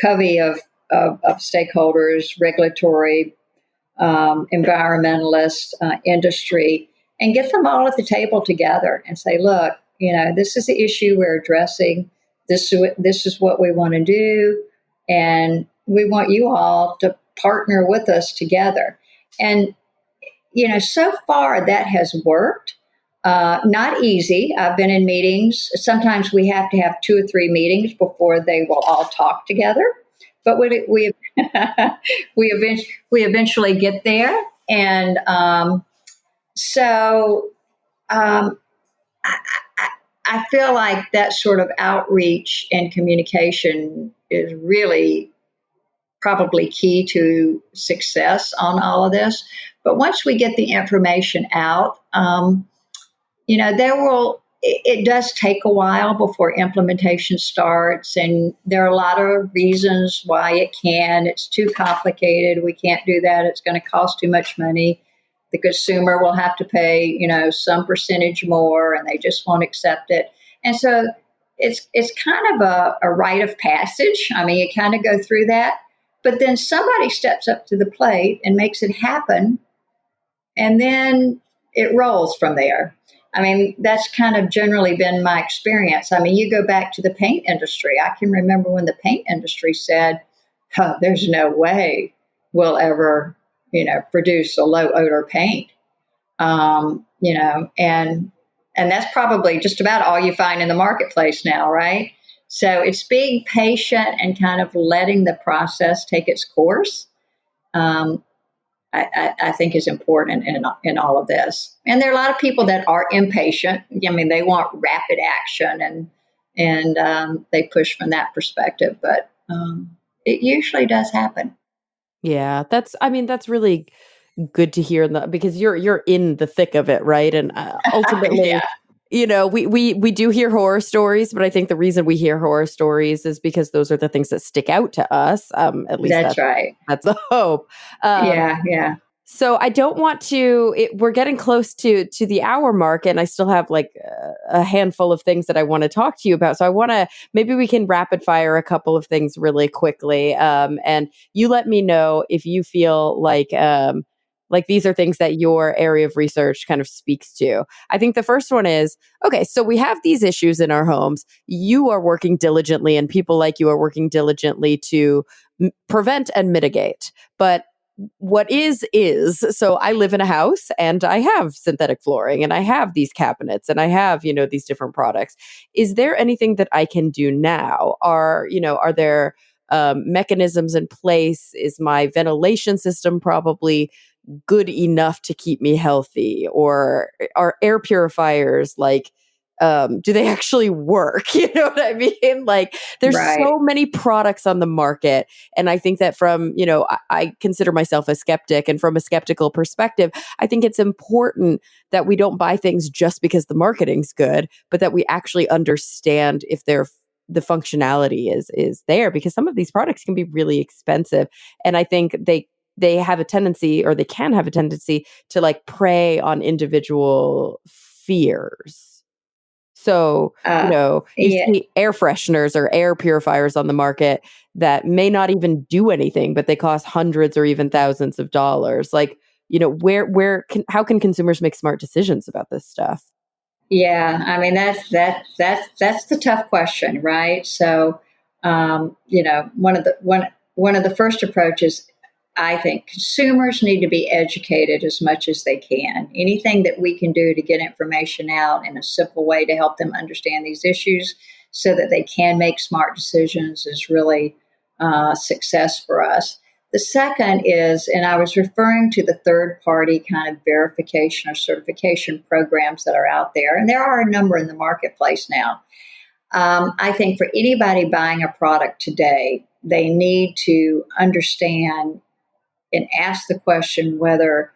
covey of stakeholders, regulatory, environmentalists, industry, and get them all at the table together and say, look, this is the issue we're addressing. This is what we want to do. And we want you all to partner with us together. And, so far that has worked. Not easy. I've been in meetings. Sometimes we have to have 2 or 3 meetings before they will all talk together. But we eventually get there, and so I, I feel like that sort of outreach and communication is really probably key to success on all of this. But once we get the information out, it does take a while before implementation starts, and there are a lot of reasons why it can. It's too complicated. We can't do that. It's going to cost too much money. The consumer will have to pay, some percentage more, and they just won't accept it. And so it's kind of a rite of passage. I mean, you kind of go through that, but then somebody steps up to the plate and makes it happen, and then it rolls from there. I mean, that's kind of generally been my experience. I mean, you go back to the paint industry. I can remember when the paint industry said, there's no way we'll ever, produce a low odor paint. And that's probably just about all you find in the marketplace now, right? So it's being patient and kind of letting the process take its course. I think is important in all of this. And there are a lot of people that are impatient. I mean, they want rapid action and they push from that perspective, but it usually does happen. Yeah, that's really good to hear because you're in the thick of it, right? And ultimately, Yeah, we do hear horror stories, but I think the reason we hear horror stories is because those are the things that stick out to us. At least that's right. that's the hope. Yeah. So I don't want to. We're getting close to the hour mark, and I still have like a handful of things that I want to talk to you about. So I want to maybe we can rapid fire a couple of things really quickly, and you let me know if you feel like these are things that your area of research kind of speaks to. I think the first one is, okay, so we have these issues in our homes. You are working diligently, and people like you are working diligently to prevent and mitigate, but what is so I live in a house and I have synthetic flooring and I have these cabinets and I have these different products. Is there anything that I can do now? Are there mechanisms in place? Is my ventilation system probably good enough to keep me healthy, or are air purifiers like do they actually work? You know what I mean? Like, there's Right. so many products on the market. And I think that from, I consider myself a skeptic. And from a skeptical perspective, I think it's important that we don't buy things just because the marketing's good, but that we actually understand if the functionality is there, because some of these products can be really expensive. And I think they have a tendency, or they can have a tendency to like prey on individual fears. So, Uh, you yeah, see air fresheners or air purifiers on the market that may not even do anything, but they cost hundreds or even thousands of dollars. Like, how can consumers make smart decisions about this stuff? yeah. I mean, that's the tough question, right? So, one of the first approaches, I think consumers need to be educated as much as they can. Anything that we can do to get information out in a simple way to help them understand these issues so that they can make smart decisions is really success for us. The second is, and I was referring to the third party kind of verification or certification programs that are out there, and there are a number in the marketplace now. I think for anybody buying a product today, they need to understand and ask the question whether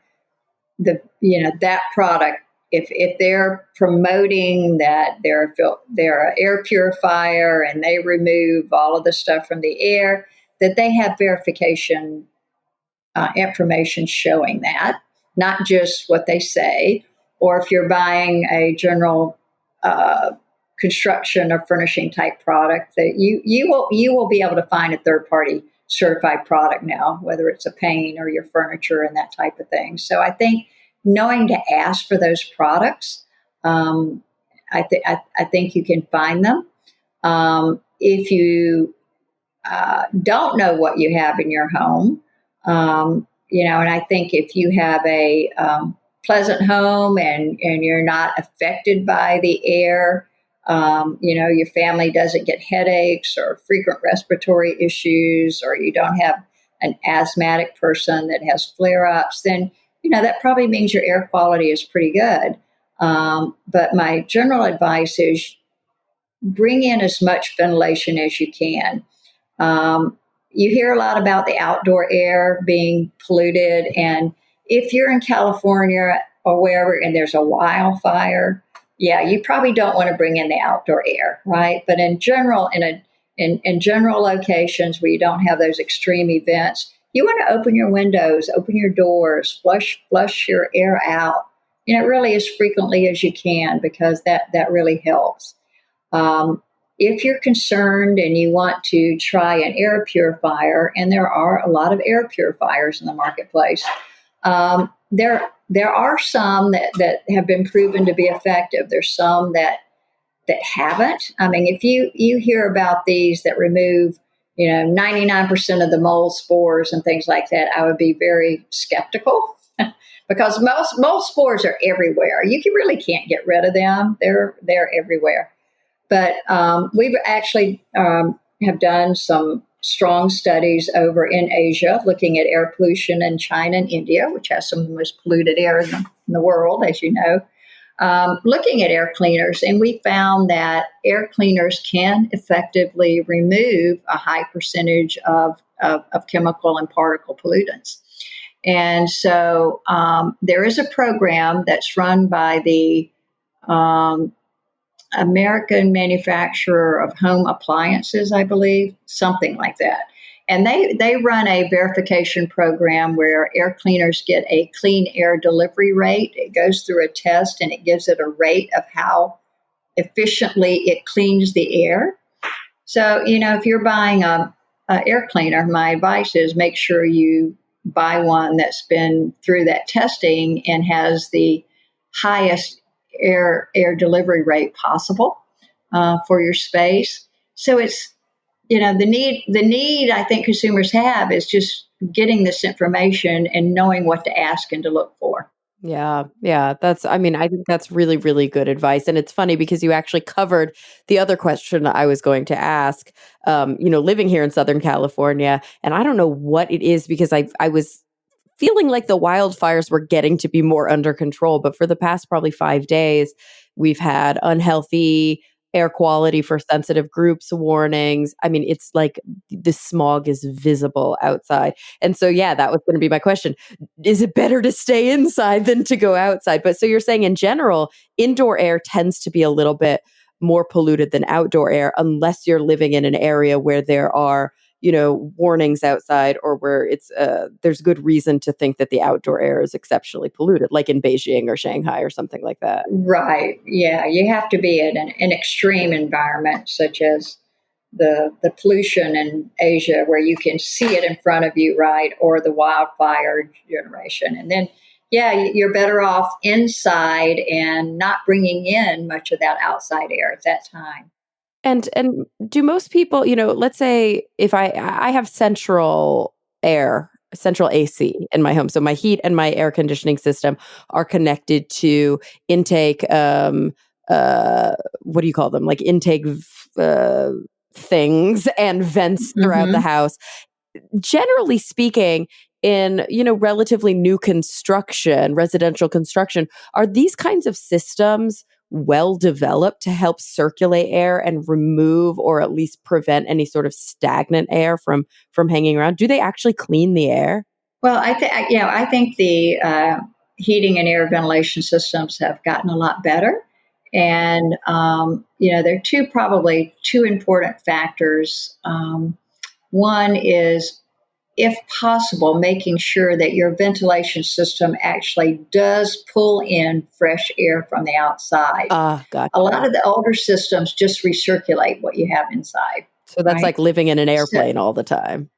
that product, if they're promoting that they're an air purifier and they remove all of the stuff from the air, that they have verification information showing that, not just what they say. Or if you're buying a general uh, construction or furnishing type product, that you will be able to find a third party certified product now, whether it's a paint or your furniture and that type of thing. So I think knowing to ask for those products, um, I think you can find them. If you don't know what you have in your home, and I think if you have a pleasant home and you're not affected by the air, your family doesn't get headaches or frequent respiratory issues, or you don't have an asthmatic person that has flare ups, then, that probably means your air quality is pretty good. But my general advice is bring in as much ventilation as you can. You hear a lot about the outdoor air being polluted. And if you're in California or wherever and there's a wildfire, yeah, you probably don't want to bring in the outdoor air, right? But in general, in general locations where you don't have those extreme events, you want to open your windows, open your doors, flush your air out, really as frequently as you can, because that really helps. Um, if you're concerned and you want to try an air purifier, and there are a lot of air purifiers in the marketplace, there are some that have been proven to be effective. There's some that haven't. I mean, if you hear about these that remove 99% of the mold spores and things like that, I would be very skeptical. Because most mold spores are everywhere. Really can't get rid of them. They're everywhere. But we've actually have done some strong studies over in Asia, looking at air pollution in China and India, which has some of the most polluted air in the world, as you know. Looking at air cleaners, and we found that air cleaners can effectively remove a high percentage of chemical and particle pollutants. And so there is a program that's run by the American Manufacturer of Home Appliances, I believe, something like that. And they run a verification program where air cleaners get a clean air delivery rate. It goes through a test and it gives it a rate of how efficiently it cleans the air. So, if you're buying a air cleaner, my advice is make sure you buy one that's been through that testing and has the highest air delivery rate possible for your space. So it's the need I think consumers have is just getting this information and knowing what to ask and to look for. Yeah, yeah, I think that's really, really good advice. And it's funny because you actually covered the other question I was going to ask. Living here in Southern California, and I don't know what it is, because I was feeling like the wildfires were getting to be more under control, but for the past probably 5 days, We've had unhealthy air quality for sensitive groups warnings. I mean, it's like the smog is visible outside. And so, yeah, that was going to be my question. Is it better to stay inside than to go outside? But so you're saying in general, indoor air tends to be a little bit more polluted than outdoor air, unless you're living in an area where there are, warnings outside, or where there's good reason to think that the outdoor air is exceptionally polluted, like in Beijing or Shanghai or something like that. Right. Yeah. You have to be in an extreme environment, such as the pollution in Asia, where you can see it in front of you, right? Or the wildfire generation. And then, yeah, you're better off inside and not bringing in much of that outside air at that time. And do most people, let's say if I have central AC in my home. So my heat and my air conditioning system are connected to intake what do you call them? Like intake uh things and vents throughout the Hmm. house. Generally speaking, in relatively new construction, residential construction, are these kinds of systems well developed to help circulate air and remove, or at least prevent, any sort of stagnant air from hanging around? Do they actually clean the air? Well, I think the heating and air ventilation systems have gotten a lot better, and there are probably two important factors. One is, if possible, making sure that your ventilation system actually does pull in fresh air from the outside. Ah, A gotcha. lot of the older systems just recirculate what you have inside, So that's right? like living in an So airplane all the time.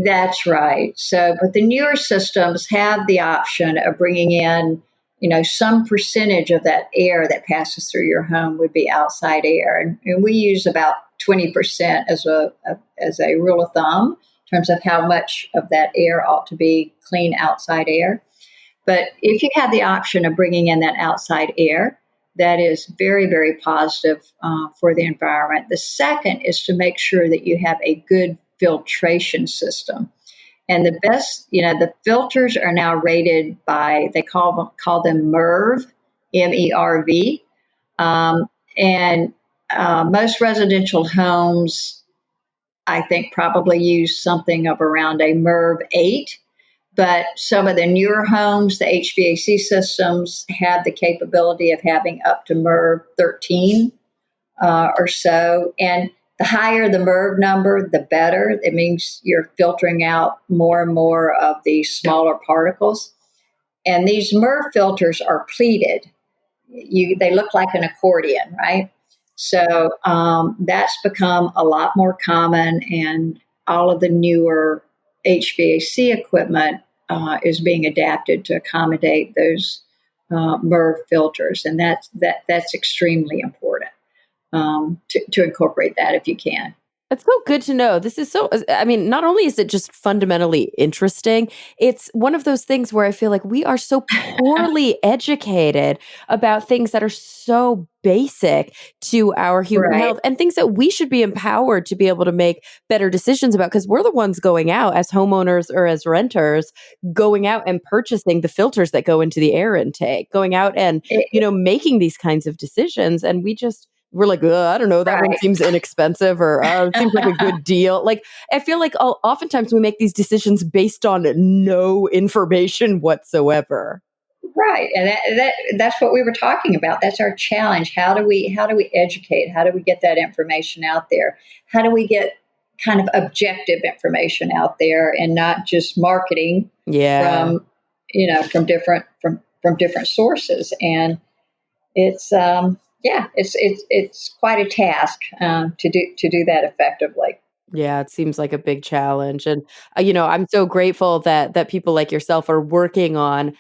that's right. So, but the newer systems have the option of bringing in, some percentage of that air that passes through your home would be outside air, and we use about 20% as a rule of thumb in terms of how much of that air ought to be clean outside air. But if you have the option of bringing in that outside air, that is very, very positive for the environment. The second is to make sure that you have a good filtration system. And the best, the filters are now rated by, they call them MERV, MERV. Um, and most residential homes, I think, probably use something of around a MERV 8. But some of the newer homes, the HVAC systems have the capability of having up to MERV 13 or so. And the higher the MERV number, the better. It means you're filtering out more and more of the smaller particles. And these MERV filters are pleated. They look like an accordion, right? So that's become a lot more common, and all of the newer HVAC equipment is being adapted to accommodate those MERV filters, and that's extremely important to incorporate that if you can. It's so good to know. This is so, I mean, not only is it just fundamentally interesting, it's one of those things where I feel like we are so poorly educated about things that are so basic to our human Right. health, and things that we should be empowered to be able to make better decisions about, because we're the ones going out as homeowners or as renters, going out and purchasing the filters that go into the air intake, going out and, It, making these kinds of decisions. And we're like, I don't know, that one right. seems inexpensive, or it seems like a good deal. Like, I feel like oftentimes we make these decisions based on no information whatsoever. Right, and that's what we were talking about. That's our challenge. How do we educate? How do we get that information out there? How do we get kind of objective information out there, and not just marketing Yeah. from from different sources? And it's it's quite a task to do that effectively. Yeah, it seems like a big challenge. And I'm so grateful that people like yourself are working on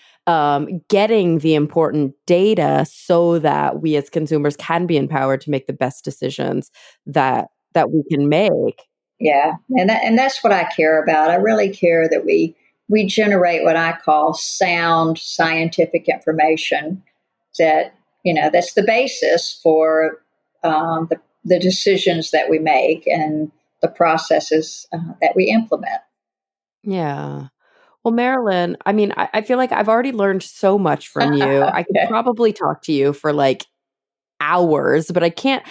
getting the important data so that we as consumers can be empowered to make the best decisions that we can make. Yeah, and that's what I care about. I really care that we generate what I call sound scientific information that that's the basis for the decisions that we make and the processes that we implement. Yeah. Well, Marilyn, I mean, I feel like I've already learned so much from you. I could Yeah. probably talk to you for like hours, but I can't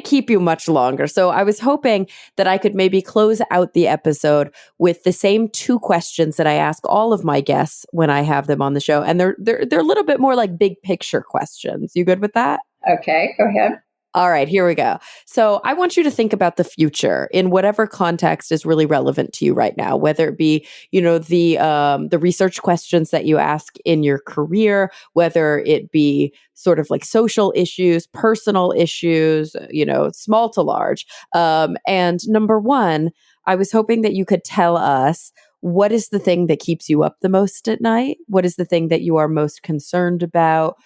keep you much longer. So I was hoping that I could maybe close out the episode with the same two questions that I ask all of my guests when I have them on the show, and they're a little bit more like big picture questions. You good with that? Okay, go ahead. All right, here we go. So I want you to think about the future in whatever context is really relevant to you right now, whether it be, the research questions that you ask in your career, whether it be sort of like social issues, personal issues, small to large. And number one, I was hoping that you could tell us, what is the thing that keeps you up the most at night? What is the thing that you are most concerned about?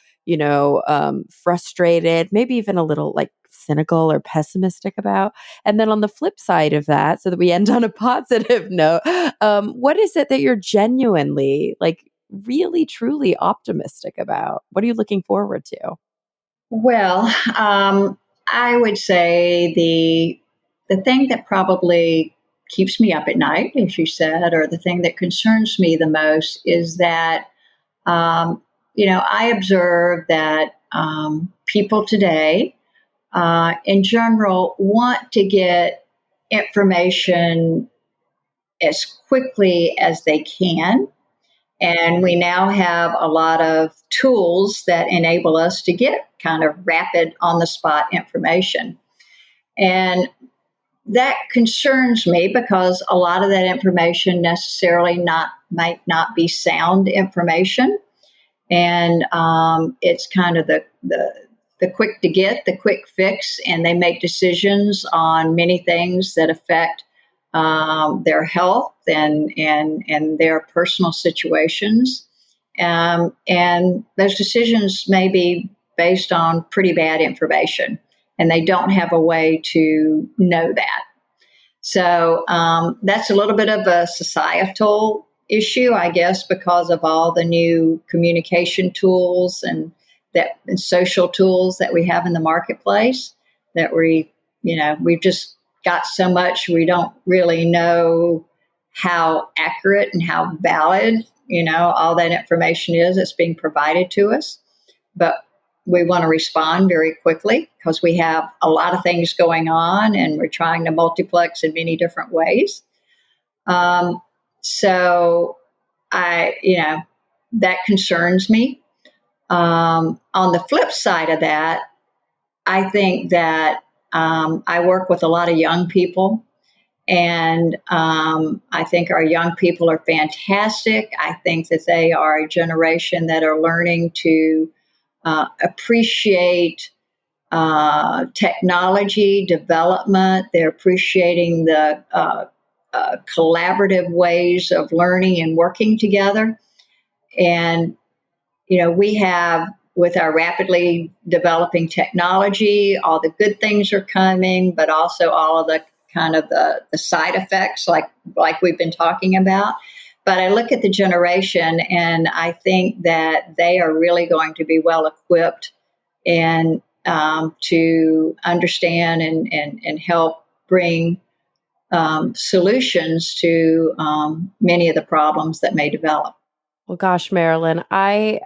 Frustrated, maybe even a little like cynical or pessimistic about. And then on the flip side of that, so that we end on a positive note, what is it that you're genuinely, like, really, truly optimistic about? What are you looking forward to? Well, I would say the thing that probably keeps me up at night, as you said, or the thing that concerns me the most is that I observe that people today, in general, want to get information as quickly as they can. And we now have a lot of tools that enable us to get kind of rapid, on the spot information. And that concerns me because a lot of that information necessarily might not be sound information. And it's kind of the quick to get, the quick fix, and they make decisions on many things that affect their health and their personal situations. And those decisions may be based on pretty bad information, and they don't have a way to know that. So that's a little bit of a societal issue, I guess, because of all the new communication tools and social tools that we have in the marketplace. That we've just got so much, we don't really know how accurate and how valid all that information is that's being provided to us. But we want to respond very quickly because we have a lot of things going on and we're trying to multiplex in many different ways. So that concerns me. On the flip side of that, I think that I work with a lot of young people, and I think our young people are fantastic. I think that they are a generation that are learning to appreciate technology development. They're appreciating the collaborative ways of learning and working together. And, we have, with our rapidly developing technology, all the good things are coming, but also all of the kind of the side effects like we've been talking about. But I look at the generation and I think that they are really going to be well equipped and to understand and help bring solutions to many of the problems that may develop. Well, gosh, Marilyn, I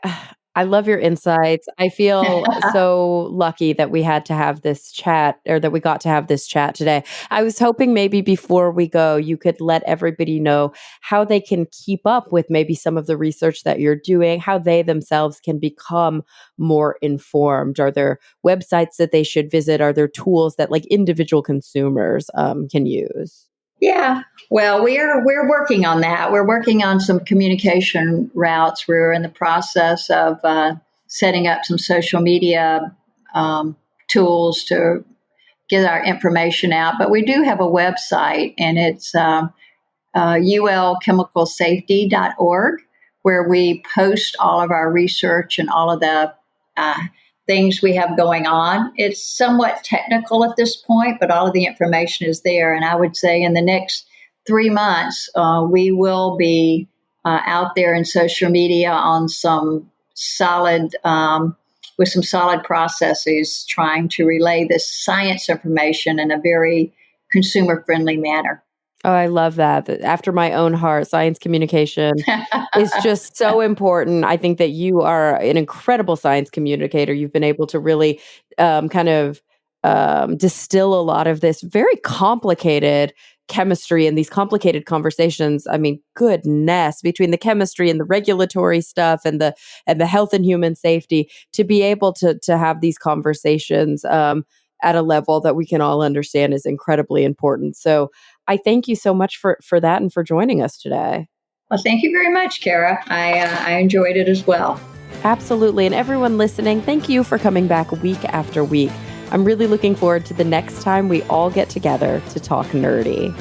love your insights. I feel so lucky that we had to have this chat, or that we got to have this chat today. I was hoping maybe before we go, you could let everybody know how they can keep up with maybe some of the research that you're doing, how they themselves can become more informed. Are there websites that they should visit? Are there tools that like individual consumers can use? Yeah, well, we're working on that. We're working on some communication routes. We're in the process of setting up some social media tools to get our information out. But we do have a website, and it's ulchemicalsafety.org, where we post all of our research and all of the things we have going on. It's somewhat technical at this point, but all of the information is there. And I would say in the next 3 months, we will be out there in social media on some solid, with some solid processes, trying to relay this science information in a very consumer-friendly manner. Oh, I love that. After my own heart, science communication is just so important. I think that you are an incredible science communicator. You've been able to really kind of distill a lot of this very complicated chemistry and these complicated conversations. I mean, goodness, between the chemistry and the regulatory stuff and the health and human safety, to be able to have these conversations at a level that we can all understand is incredibly important. So I thank you so much for that and for joining us today. Well, thank you very much, Cara. I enjoyed it as well. Absolutely. And everyone listening, thank you for coming back week after week. I'm really looking forward to the next time we all get together to talk nerdy.